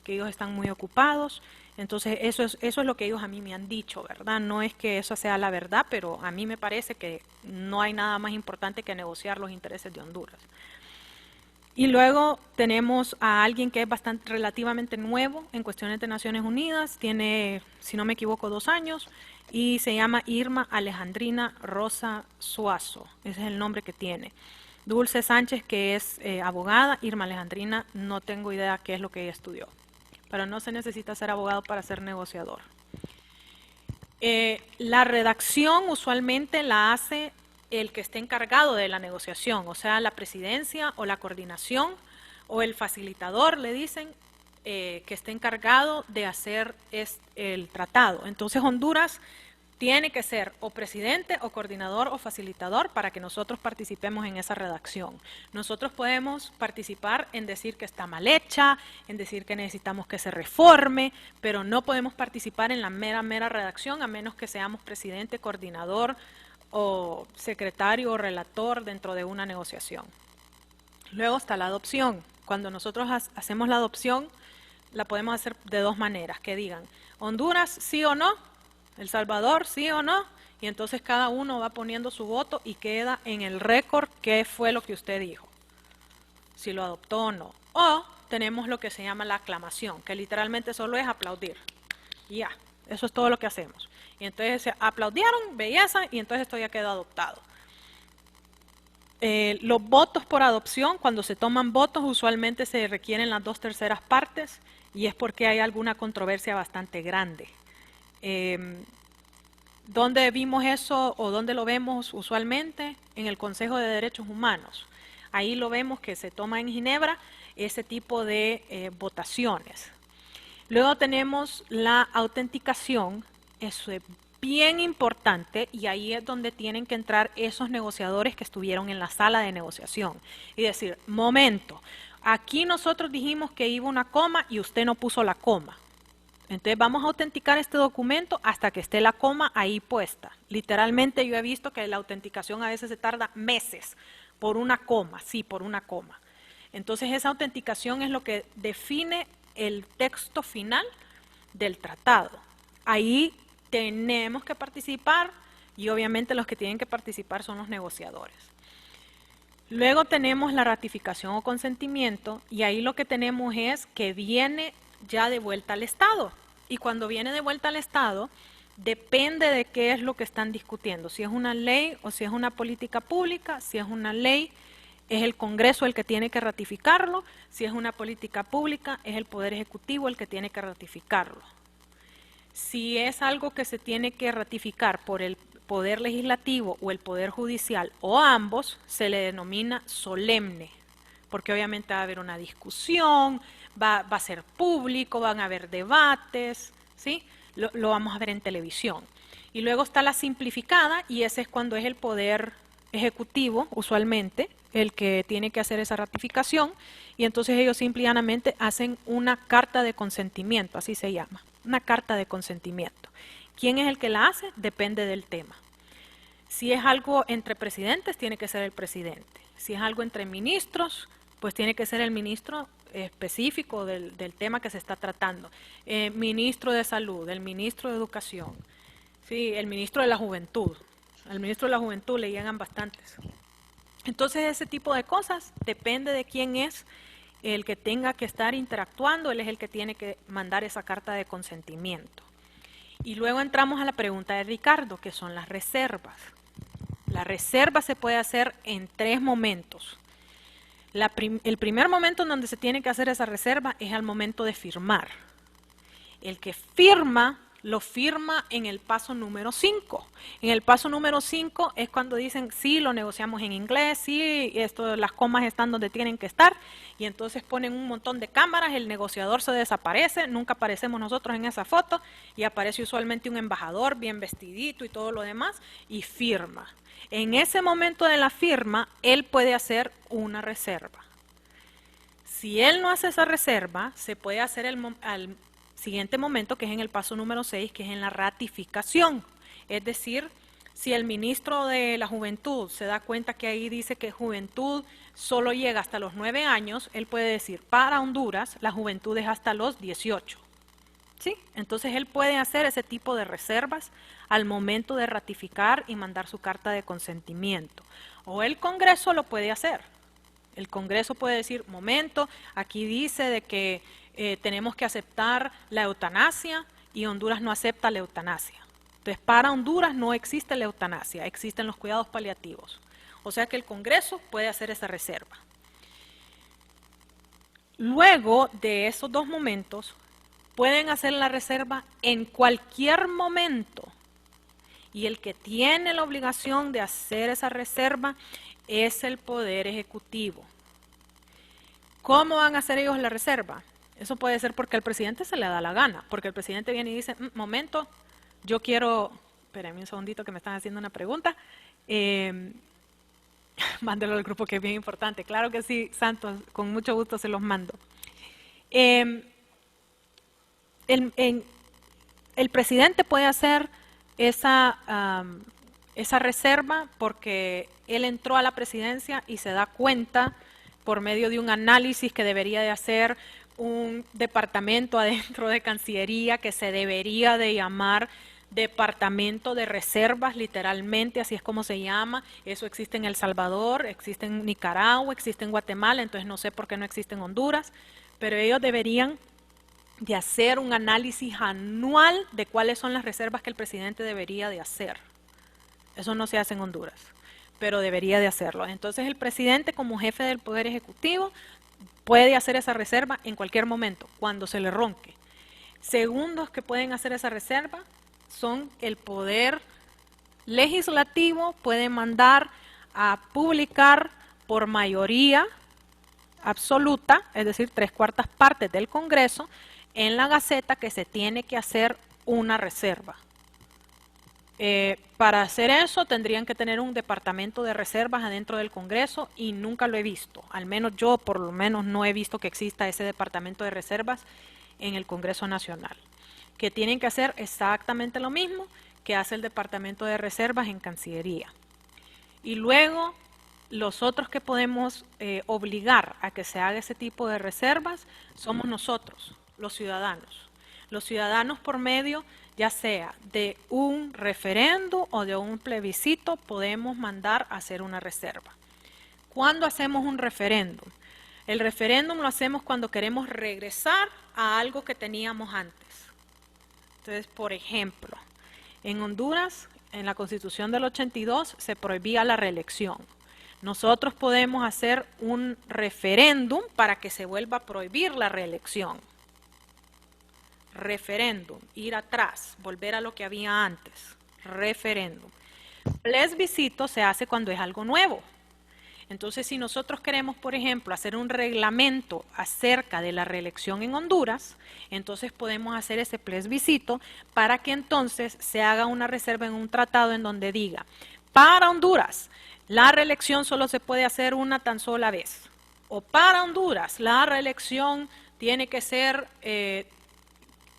que ellos están muy ocupados. Entonces eso es lo que ellos a mí me han dicho, ¿verdad? No es que eso sea la verdad, pero a mí me parece que no hay nada más importante que negociar los intereses de Honduras. Y luego tenemos a alguien que es relativamente nuevo en cuestiones de Naciones Unidas, tiene, si no me equivoco, 2 años, y se llama Irma Alejandrina Rosa Suazo, ese es el nombre que tiene. Dulce Sánchez, que es abogada, Irma Alejandrina, no tengo idea qué es lo que ella estudió, pero no se necesita ser abogado para ser negociador. La redacción usualmente la hace el que esté encargado de la negociación, o sea, la presidencia o la coordinación o el facilitador, le dicen, que esté encargado de hacer el tratado. Entonces Honduras tiene que ser o presidente o coordinador o facilitador para que nosotros participemos en esa redacción. Nosotros podemos participar en decir que está mal hecha, en decir que necesitamos que se reforme, pero no podemos participar en la mera redacción a menos que seamos presidente, coordinador o secretario o relator dentro de una negociación. Luego está la adopción. Cuando nosotros hacemos la adopción, la podemos hacer de 2 maneras, que digan Honduras sí o no, El Salvador sí o no, y entonces cada uno va poniendo su voto y queda en el récord qué fue lo que usted dijo, si lo adoptó o no. O tenemos lo que se llama la aclamación, que literalmente solo es aplaudir. Y ya, eso es todo lo que hacemos. Y entonces se aplaudieron, belleza, y entonces esto ya quedó adoptado. Los votos por adopción, cuando se toman votos, usualmente se requieren las 2/3 partes y es porque hay alguna controversia bastante grande. ¿Dónde vimos eso o dónde lo vemos usualmente? En el Consejo de Derechos Humanos. Ahí lo vemos que se toma en Ginebra ese tipo de votaciones. Luego tenemos la autenticación, eso es bien importante y ahí es donde tienen que entrar esos negociadores que estuvieron en la sala de negociación y decir, momento, aquí nosotros dijimos que iba una coma y usted no puso la coma. Entonces vamos a autenticar este documento hasta que esté la coma ahí puesta. Literalmente yo he visto que la autenticación a veces se tarda meses por una coma, sí, por una coma. Entonces esa autenticación es lo que define el texto final del tratado. Ahí tenemos que participar y obviamente los que tienen que participar son los negociadores. Luego tenemos la ratificación o consentimiento y ahí lo que tenemos es que viene ya de vuelta al Estado. Y cuando viene de vuelta al Estado, depende de qué es lo que están discutiendo. Si es una ley o si es una política pública, si es una ley, es el Congreso el que tiene que ratificarlo. Si es una política pública, es el Poder Ejecutivo el que tiene que ratificarlo. Si es algo que se tiene que ratificar por el Poder Legislativo o el Poder Judicial o ambos, se le denomina solemne, porque obviamente va a haber una discusión, va a ser público, van a haber debates, ¿sí? Lo vamos a ver en televisión. Y luego está la simplificada y ese es cuando es el Poder Ejecutivo, usualmente, el que tiene que hacer esa ratificación y entonces ellos simple y llanamente hacen una carta de consentimiento, así se llama, una carta de consentimiento. ¿Quién es el que la hace? Depende del tema. Si es algo entre presidentes, tiene que ser el presidente. Si es algo entre ministros, pues tiene que ser el ministro específico del tema que se está tratando. Ministro de Salud, el ministro de Educación, sí, el ministro de la Juventud. Al ministro de la Juventud le llegan bastantes. Entonces ese tipo de cosas depende de quién es el que tenga que estar interactuando, él es el que tiene que mandar esa carta de consentimiento. Y luego entramos a la pregunta de Ricardo, que son las reservas. La reserva se puede hacer en 3 momentos. El primer momento en donde se tiene que hacer esa reserva es al momento de firmar. El que firma, lo firma en el paso número 5. En el paso número 5 es cuando dicen, sí, lo negociamos en inglés, sí, las comas están donde tienen que estar, y entonces ponen un montón de cámaras, el negociador se desaparece, nunca aparecemos nosotros en esa foto, y aparece usualmente un embajador bien vestidito y todo lo demás, y firma. En ese momento de la firma, él puede hacer una reserva. Si él no hace esa reserva, se puede hacer al siguiente momento, que es en el paso número 6, que es en la ratificación. Es decir, si el ministro de la Juventud se da cuenta que ahí dice que juventud solo llega hasta los 9 años, él puede decir, para Honduras, la juventud es hasta los 18. ¿Sí? Entonces él puede hacer ese tipo de reservas al momento de ratificar y mandar su carta de consentimiento. O el Congreso lo puede hacer. El Congreso puede decir, momento, aquí dice de que tenemos que aceptar la eutanasia y Honduras no acepta la eutanasia. Entonces, para Honduras no existe la eutanasia, existen los cuidados paliativos. O sea que el Congreso puede hacer esa reserva. Luego de esos 2 momentos, pueden hacer la reserva en cualquier momento. Y el que tiene la obligación de hacer esa reserva es el Poder Ejecutivo. ¿Cómo van a hacer ellos la reserva? Eso puede ser porque al presidente se le da la gana, porque el presidente viene y dice, momento, yo quiero, espérenme un segundito que me están haciendo una pregunta, mándelo al grupo que es bien importante, claro que sí, Santos, con mucho gusto se los mando. El presidente puede hacer esa reserva porque él entró a la presidencia y se da cuenta por medio de un análisis que debería de hacer un departamento adentro de Cancillería que se debería de llamar Departamento de Reservas, literalmente, así es como se llama. Eso existe en El Salvador, existe en Nicaragua, existe en Guatemala, entonces no sé por qué no existe en Honduras, pero ellos deberían de hacer un análisis anual de cuáles son las reservas que el presidente debería de hacer. Eso no se hace en Honduras. pero debería de hacerlo. Entonces el presidente, como jefe del Poder Ejecutivo, puede hacer esa reserva en cualquier momento, cuando se le ronque. Segundos que pueden hacer esa reserva son el Poder Legislativo, puede mandar a publicar por mayoría absoluta, es decir, 3/4 partes del Congreso, en la Gaceta que se tiene que hacer una reserva. Para hacer eso tendrían que tener un departamento de reservas adentro del Congreso y nunca lo he visto. Al menos yo por lo menos no he visto que exista ese departamento de reservas en el Congreso Nacional. Que tienen que hacer exactamente lo mismo que hace el departamento de reservas en Cancillería. Y luego los otros que podemos obligar a que se haga ese tipo de reservas somos nosotros, los ciudadanos. Los ciudadanos por medio, ya sea de un referendo o de un plebiscito, podemos mandar a hacer una reserva. ¿Cuándo hacemos un referéndum? El referéndum lo hacemos cuando queremos regresar a algo que teníamos antes. Entonces, por ejemplo, en Honduras, en la Constitución del 82, se prohibía la reelección. Nosotros podemos hacer un referéndum para que se vuelva a prohibir la reelección. Referéndum, ir atrás, volver a lo que había antes. Referéndum. Plebiscito se hace cuando es algo nuevo. Entonces, si nosotros queremos, por ejemplo, hacer un reglamento acerca de la reelección en Honduras, entonces podemos hacer ese plebiscito para que entonces se haga una reserva en un tratado en donde diga, para Honduras, la reelección solo se puede hacer una tan sola vez. O para Honduras, la reelección tiene que ser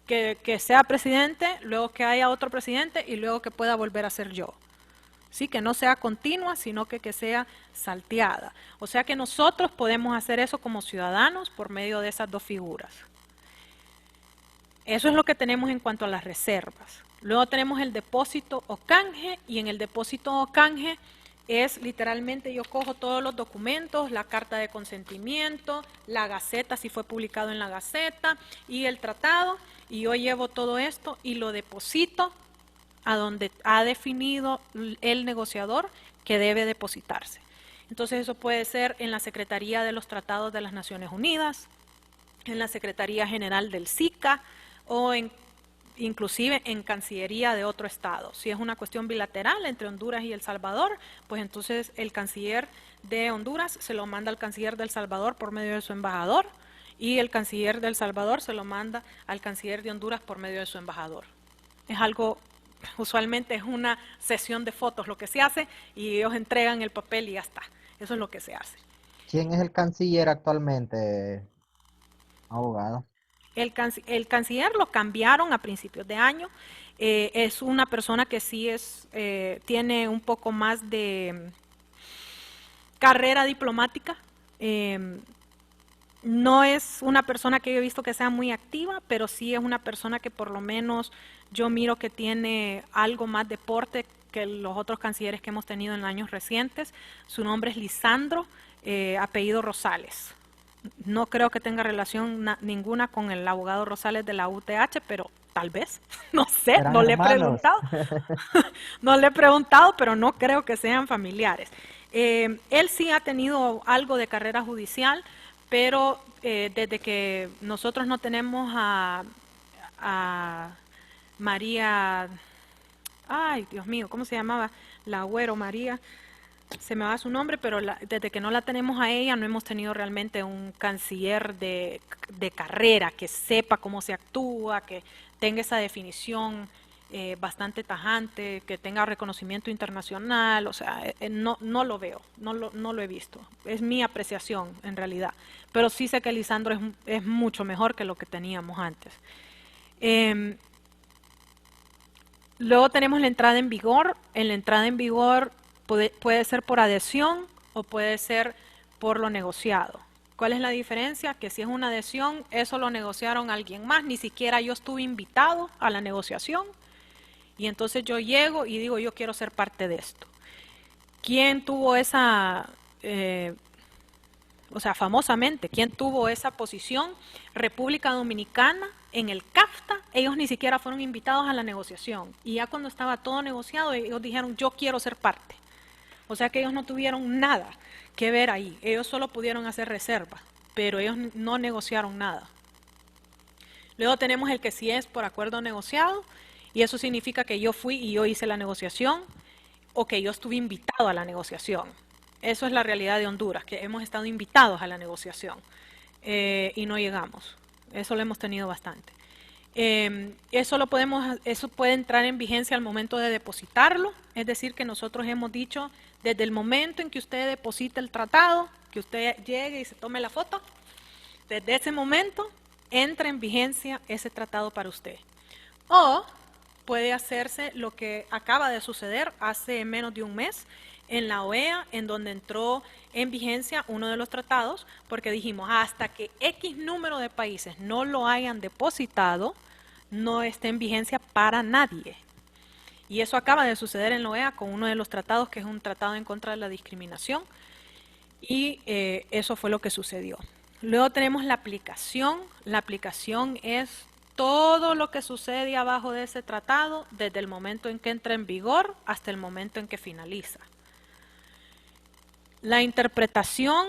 que sea presidente, luego que haya otro presidente y luego que pueda volver a ser yo. Sí, que no sea continua, sino que sea salteada. O sea que nosotros podemos hacer eso como ciudadanos por medio de esas dos figuras. Eso es lo que tenemos en cuanto a las reservas. Luego tenemos el depósito o canje, y en el depósito o canje es literalmente yo cojo todos los documentos, la carta de consentimiento, la gaceta si fue publicado en la gaceta y el tratado, y yo llevo todo esto y lo deposito a donde ha definido el negociador que debe depositarse. Entonces eso puede ser en la Secretaría de los Tratados de las Naciones Unidas, en la Secretaría General del SICA o inclusive en Cancillería de otro estado. Si es una cuestión bilateral entre Honduras y El Salvador, pues entonces el canciller de Honduras se lo manda al canciller de El Salvador por medio de su embajador y el canciller de El Salvador se lo manda al canciller de Honduras por medio de su embajador. Es algo, usualmente es una sesión de fotos lo que se hace y ellos entregan el papel y ya está. Eso es lo que se hace. ¿Quién es el canciller actualmente, abogado? El canciller lo cambiaron a principios de año. Es una persona que sí tiene un poco más de carrera diplomática. No es una persona que yo he visto que sea muy activa, pero sí es una persona que por lo menos yo miro que tiene algo más de porte que los otros cancilleres que hemos tenido en años recientes. Su nombre es Lisandro, apellido Rosales. No creo que tenga relación ninguna con el abogado Rosales de la UTH, pero tal vez, no sé, no le he preguntado. No le he preguntado, pero no creo que sean familiares. Él sí ha tenido algo de carrera judicial, pero desde que nosotros no tenemos a María, ay Dios mío, ¿cómo se llamaba? La Agüero María. Se me va su nombre, pero desde que no la tenemos a ella no hemos tenido realmente un canciller de carrera que sepa cómo se actúa, que tenga esa definición bastante tajante, que tenga reconocimiento internacional. O sea, no lo veo, no lo he visto. Es mi apreciación en realidad, pero sí sé que Lisandro es mucho mejor que lo que teníamos antes. Luego tenemos la entrada en vigor. En la entrada en vigor puede ser por adhesión o puede ser por lo negociado. ¿Cuál es la diferencia? Que si es una adhesión, eso lo negociaron alguien más, ni siquiera yo estuve invitado a la negociación. Y entonces yo llego y digo, yo quiero ser parte de esto. ¿Quién tuvo esa, famosamente, quién tuvo esa posición? República Dominicana, en el CAFTA, ellos ni siquiera fueron invitados a la negociación. Y ya cuando estaba todo negociado, ellos dijeron, yo quiero ser parte. O sea que ellos no tuvieron nada que ver ahí. Ellos solo pudieron hacer reservas, pero ellos no negociaron nada. Luego tenemos el que sí es por acuerdo negociado, y eso significa que yo fui y yo hice la negociación, o que yo estuve invitado a la negociación. Eso es la realidad de Honduras, que hemos estado invitados a la negociación y no llegamos. Eso lo hemos tenido bastante. Eso puede entrar en vigencia al momento de depositarlo, es decir, que nosotros hemos dicho desde el momento en que usted deposita el tratado, que usted llegue y se tome la foto, desde ese momento entra en vigencia ese tratado para usted. O puede hacerse lo que acaba de suceder hace menos de un mes en la OEA, en donde entró en vigencia uno de los tratados, porque dijimos, hasta que X número de países no lo hayan depositado, no esté en vigencia para nadie. Y eso acaba de suceder en la OEA con uno de los tratados, que es un tratado en contra de la discriminación, y eso fue lo que sucedió. Luego tenemos la aplicación. La aplicación es todo lo que sucede abajo de ese tratado, desde el momento en que entra en vigor hasta el momento en que finaliza. La interpretación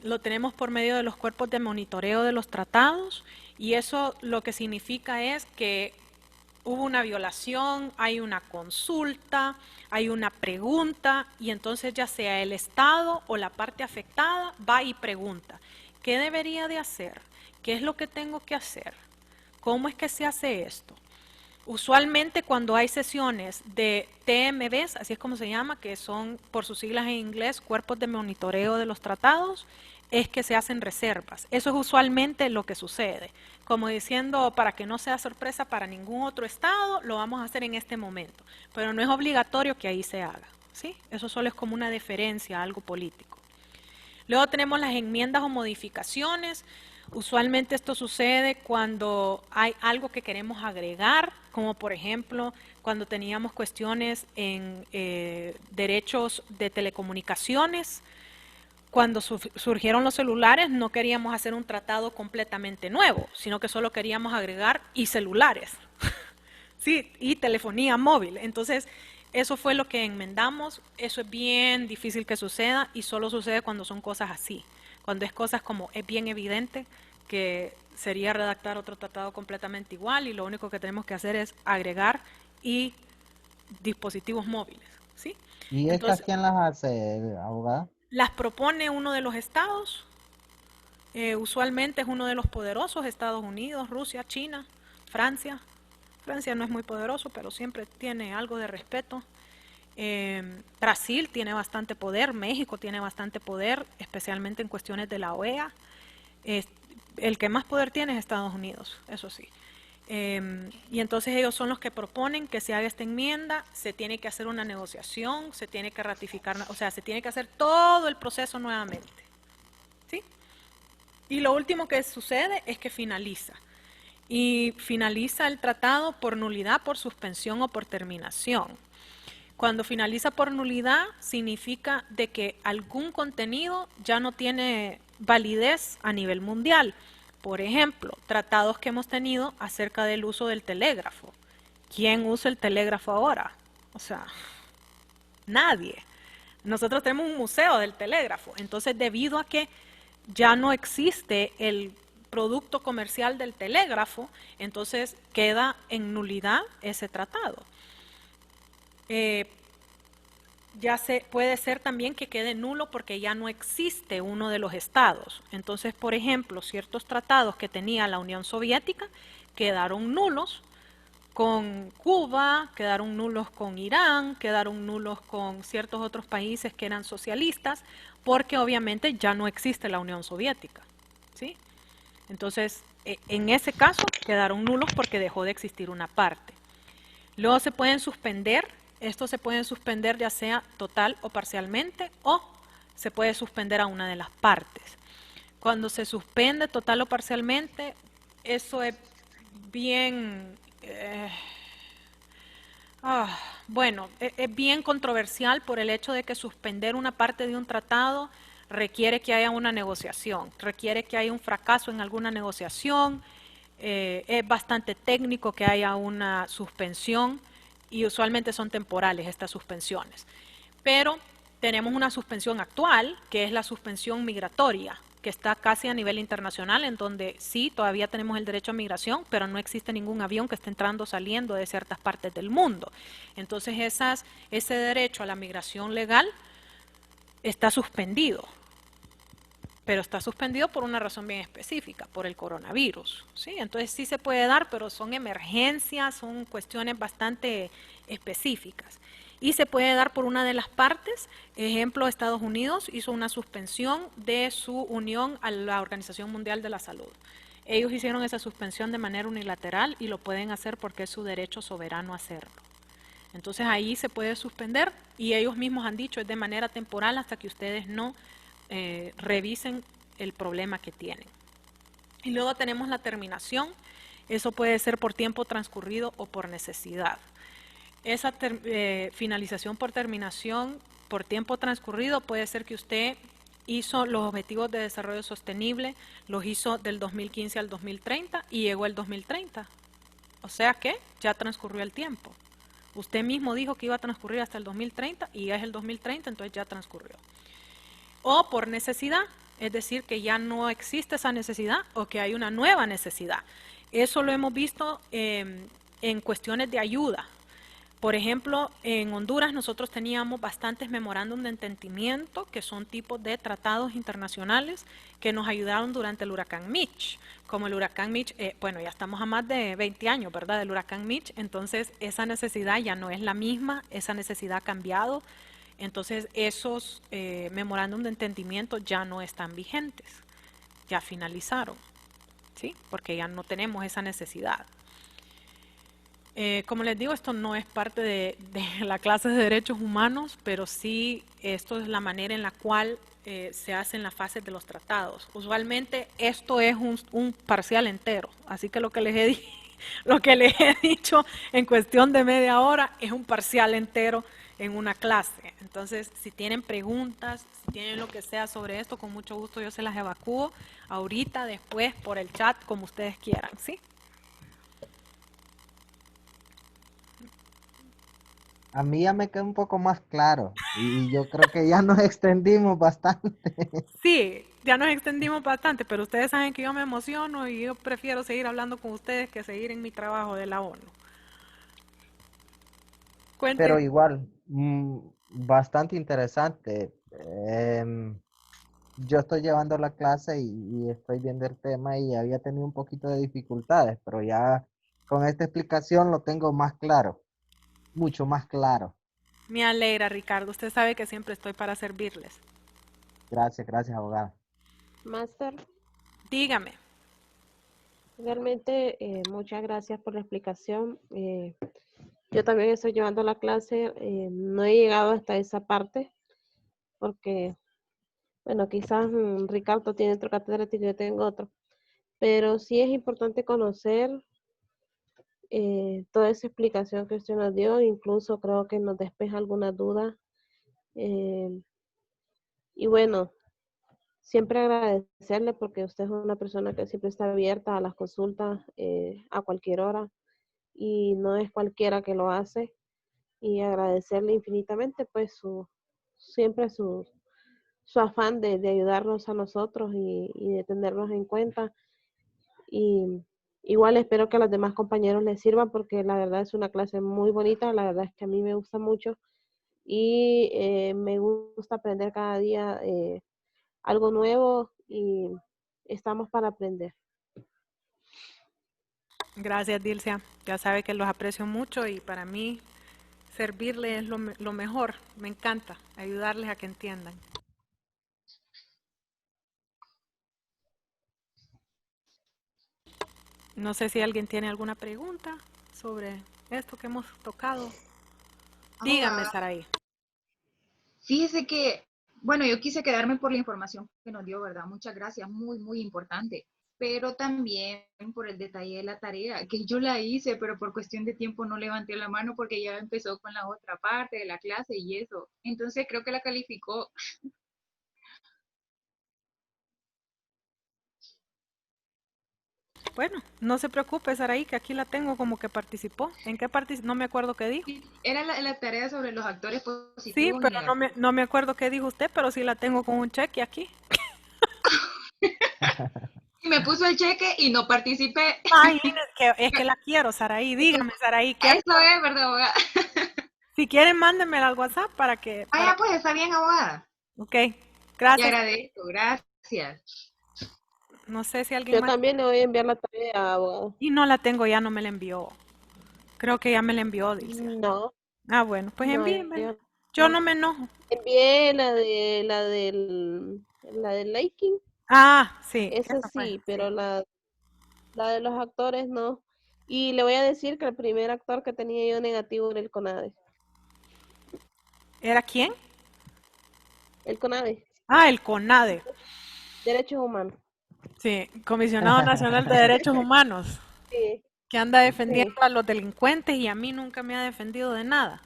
lo tenemos por medio de los cuerpos de monitoreo de los tratados, y eso lo que significa es que hubo una violación, hay una consulta, hay una pregunta, y entonces ya sea el Estado o la parte afectada va y pregunta, ¿qué debería de hacer? ¿Qué es lo que tengo que hacer? ¿Cómo es que se hace esto? Usualmente cuando hay sesiones de TMBs, así es como se llama, que son por sus siglas en inglés, cuerpos de monitoreo de los tratados, es que se hacen reservas. Eso es usualmente lo que sucede. Como diciendo, para que no sea sorpresa para ningún otro estado, lo vamos a hacer en este momento. Pero no es obligatorio que ahí se haga, ¿sí? Eso solo es como una deferencia a algo político. Luego tenemos las enmiendas o modificaciones. Usualmente esto sucede cuando hay algo que queremos agregar, como por ejemplo cuando teníamos cuestiones en derechos de telecomunicaciones. Cuando surgieron los celulares no queríamos hacer un tratado completamente nuevo, sino que solo queríamos agregar y celulares, sí, y telefonía móvil. Entonces eso fue lo que enmendamos. Eso es bien difícil que suceda y solo sucede cuando son cosas así. Cuando es cosas como es bien evidente que sería redactar otro tratado completamente igual y lo único que tenemos que hacer es agregar y dispositivos móviles, ¿sí? ¿Y estas Entonces, quién las hace, abogada? las propone uno de los estados, usualmente es uno de los poderosos, Estados Unidos, Rusia, China, Francia. Francia no es muy poderoso, pero siempre tiene algo de respeto. Brasil tiene bastante poder, México tiene bastante poder, especialmente en cuestiones de la OEA. El que más poder tiene es Estados Unidos, eso sí. Y entonces ellos son los que proponen que se haga esta enmienda, se tiene que hacer una negociación, se tiene que ratificar, o sea, se tiene que hacer todo el proceso nuevamente, ¿sí? Y lo último que sucede es que finaliza. Y finaliza el tratado por nulidad, por suspensión o por terminación. Cuando finaliza por nulidad, significa de que algún contenido ya no tiene validez a nivel mundial. Por ejemplo, tratados que hemos tenido acerca del uso del telégrafo. ¿Quién usa el telégrafo ahora? O sea, nadie. Nosotros tenemos un museo del telégrafo. Entonces, debido a que ya no existe el producto comercial del telégrafo, entonces queda en nulidad ese tratado. Puede ser también que quede nulo porque ya no existe uno de los estados. Entonces, por ejemplo, ciertos tratados que tenía la Unión Soviética quedaron nulos con Cuba, quedaron nulos con Irán, quedaron nulos con ciertos otros países que eran socialistas, porque obviamente ya no existe la Unión Soviética, ¿sí? Entonces, en ese caso quedaron nulos porque dejó de existir una parte. Luego se pueden suspender. Estos se pueden suspender ya sea total o parcialmente, o se puede suspender a una de las partes. Cuando se suspende total o parcialmente, eso es bien, bueno, es bien controversial por el hecho de que suspender una parte de un tratado requiere que haya una negociación, requiere que haya un fracaso en alguna negociación, es bastante técnico que haya una suspensión, y usualmente son temporales estas suspensiones. Pero tenemos una suspensión actual, que es la suspensión migratoria, que está casi a nivel internacional, en donde sí, todavía tenemos el derecho a migración, pero no existe ningún avión que esté entrando o saliendo de ciertas partes del mundo. Entonces, ese derecho a la migración legal está suspendido, pero está suspendido por una razón bien específica, por el coronavirus, ¿sí? Entonces sí se puede dar, pero son emergencias, son cuestiones bastante específicas. Y se puede dar por una de las partes. Ejemplo, Estados Unidos hizo una suspensión de su unión a la Organización Mundial de la Salud. Ellos hicieron esa suspensión de manera unilateral y lo pueden hacer porque es su derecho soberano hacerlo. Entonces ahí se puede suspender y ellos mismos han dicho es de manera temporal hasta que ustedes no revisen el problema que tienen. Y luego tenemos la terminación. Eso puede ser por tiempo transcurrido o por necesidad. Esa finalización por terminación por tiempo transcurrido puede ser que usted hizo los objetivos de desarrollo sostenible, los hizo del 2015 al 2030 y llegó el 2030. O sea que ya transcurrió el tiempo. Usted mismo dijo que iba a transcurrir hasta el 2030 y ya es el 2030, entonces ya transcurrió. O por necesidad, es decir, que ya no existe esa necesidad o que hay una nueva necesidad. Eso lo hemos visto en cuestiones de ayuda. Por ejemplo, en Honduras nosotros teníamos bastantes memorándum de entendimiento, que son tipos de tratados internacionales que nos ayudaron durante el huracán Mitch. Como el huracán Mitch, bueno, ya estamos a más de 20 años, ¿verdad?, del huracán Mitch, entonces esa necesidad ya no es la misma, esa necesidad ha cambiado, entonces esos memorándum de entendimiento ya no están vigentes, ya finalizaron, ¿sí?, porque ya no tenemos esa necesidad. Como les digo, esto no es parte de la clase de derechos humanos, pero sí esto es la manera en la cual se hacen las fases de los tratados. Usualmente esto es un parcial entero, así que lo que les he dicho en cuestión de media hora es un parcial entero en una clase. Entonces, si tienen preguntas, si tienen lo que sea sobre esto, con mucho gusto yo se las evacúo ahorita, después, por el chat, como ustedes quieran, ¿sí? A mí ya me queda un poco más claro y yo creo que ya nos extendimos bastante. Sí, ya nos extendimos bastante, pero ustedes saben que yo me emociono y yo prefiero seguir hablando con ustedes que seguir en mi trabajo de la ONU. Pero Cuenten, igual, bastante interesante. Yo estoy llevando la clase y estoy viendo el tema y había tenido un poquito de dificultades, pero ya con esta explicación lo tengo más claro, mucho más claro. me alegra, Ricardo. Usted sabe que siempre estoy para servirles. Gracias, gracias, abogada. Master, Dígame. realmente muchas gracias por la explicación. Yo también estoy llevando la clase, no he llegado hasta esa parte porque, bueno, quizás Ricardo tiene otro catedrático y yo tengo otro, pero sí es importante conocer toda esa explicación que usted nos dio, incluso creo que nos despeja algunas dudas. Y bueno, siempre agradecerle porque usted es una persona que siempre está abierta a las consultas a cualquier hora y no es cualquiera que lo hace. Y agradecerle infinitamente pues siempre su afán de ayudarnos a nosotros y de tenernos en cuenta. Y igual espero que a los demás compañeros les sirva porque la verdad es una clase muy bonita, la verdad es que a mí me gusta mucho y me gusta aprender cada día algo nuevo y estamos para aprender. Gracias, Dilcia. Ya sabe que los aprecio mucho y para mí servirles es lo mejor. Me encanta ayudarles a que entiendan. No sé si alguien tiene alguna pregunta sobre esto que hemos tocado. Dígame, Abogada, Saraí. fíjese que, bueno, yo quise quedarme por la información que nos dio, ¿verdad? Muchas gracias, muy, muy importante. Pero también por el detalle de la tarea, que yo la hice, pero por cuestión de tiempo no levanté la mano porque ya empezó con la otra parte de la clase y eso. Entonces creo que la calificó. Bueno, no se preocupe, Saraí, que aquí la tengo como que participó. ¿En qué participó? No me acuerdo qué dijo. Sí, era la tarea sobre los actores Sí, positivos y pero negativos. no me acuerdo qué dijo usted, pero sí la tengo con un cheque aquí. Y me puso el cheque y no participé. Imagínese que es que la quiero, Saraí. Dígame, Saraí, ¿qué Eso es, ¿verdad, abogada? Si quieren, mándenmela al WhatsApp para que... Vaya, pues está bien, abogada. Ok, Le gracias. agradezco, gracias. No sé si alguien Yo más... también le voy a enviar la tarea, abogado. Y no la tengo, ya no me la envió. Creo que ya me la envió, dice. No, Ah, bueno, pues no, envíenmela. yo Yo no. no me enojo. Envié la del liking, Ah, sí, esa esa fue. sí, Sí. pero la de los actores no. Y le voy a decir que el primer actor que tenía yo negativo era el CONADE. ¿Era quién? El CONADE, Ah, el CONADE. Derechos Humanos. Sí, Comisionado Nacional de Derechos Humanos, Sí, que anda defendiendo sí. a los delincuentes y a mí nunca me ha defendido de nada.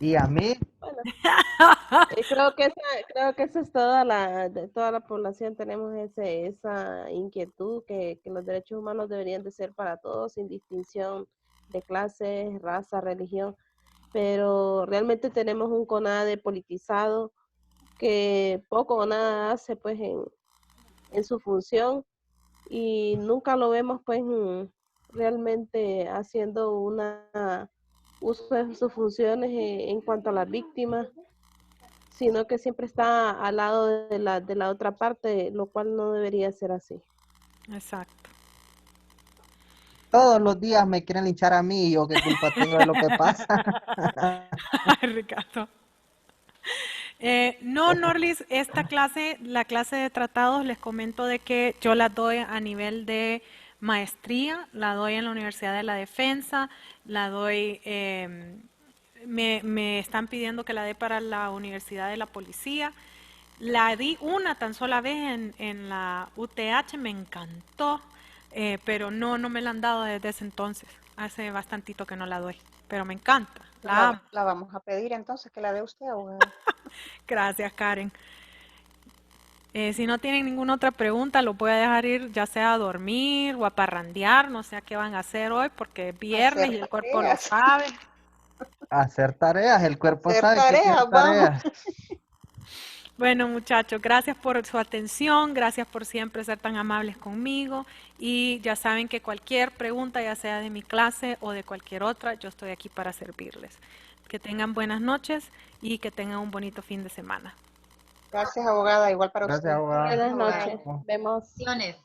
Y a mí, Bueno, creo que esa es de toda la población tenemos esa inquietud que los derechos humanos deberían de ser para todos sin distinción de clase, raza, religión, pero realmente tenemos un CONADE politizado que poco o nada hace pues en su función y nunca lo vemos pues realmente haciendo una uso de sus funciones en cuanto a las víctimas, sino que siempre está al lado de la otra parte, lo cual no debería ser así. Exacto. todos los días me quieren linchar a mí y yo qué culpa tengo de lo que pasa. Ay, Ricardo. No, Norlis, esta clase, la clase de tratados, les comento de que yo la doy a nivel de maestría, la doy en la Universidad de la Defensa, la doy, me están pidiendo que la dé para la Universidad de la Policía. La di una tan sola vez en la UTH, me encantó, pero no me la han dado desde ese entonces. Hace bastantito que no la doy, pero me encanta. La amo. La vamos a pedir entonces que la dé usted, abogada. Gracias, Karen. Si no tienen ninguna otra pregunta, los voy a dejar ir ya sea a dormir o a parrandear, no sé a qué van a hacer hoy porque es viernes Hacer y el cuerpo lo tareas. sabe. Hacer tareas, el cuerpo Hacer sabe que hay que hacer tareas, vamos. tareas. Bueno, muchachos, gracias por su atención, gracias por siempre ser tan amables conmigo y ya saben que cualquier pregunta, ya sea de mi clase o de cualquier otra, yo estoy aquí para servirles. Que tengan buenas noches y que tengan un bonito fin de semana. Gracias, abogada. Igual para Gracias, usted. abogada. Buenas Abogada. noches, vemos. Bendiciones.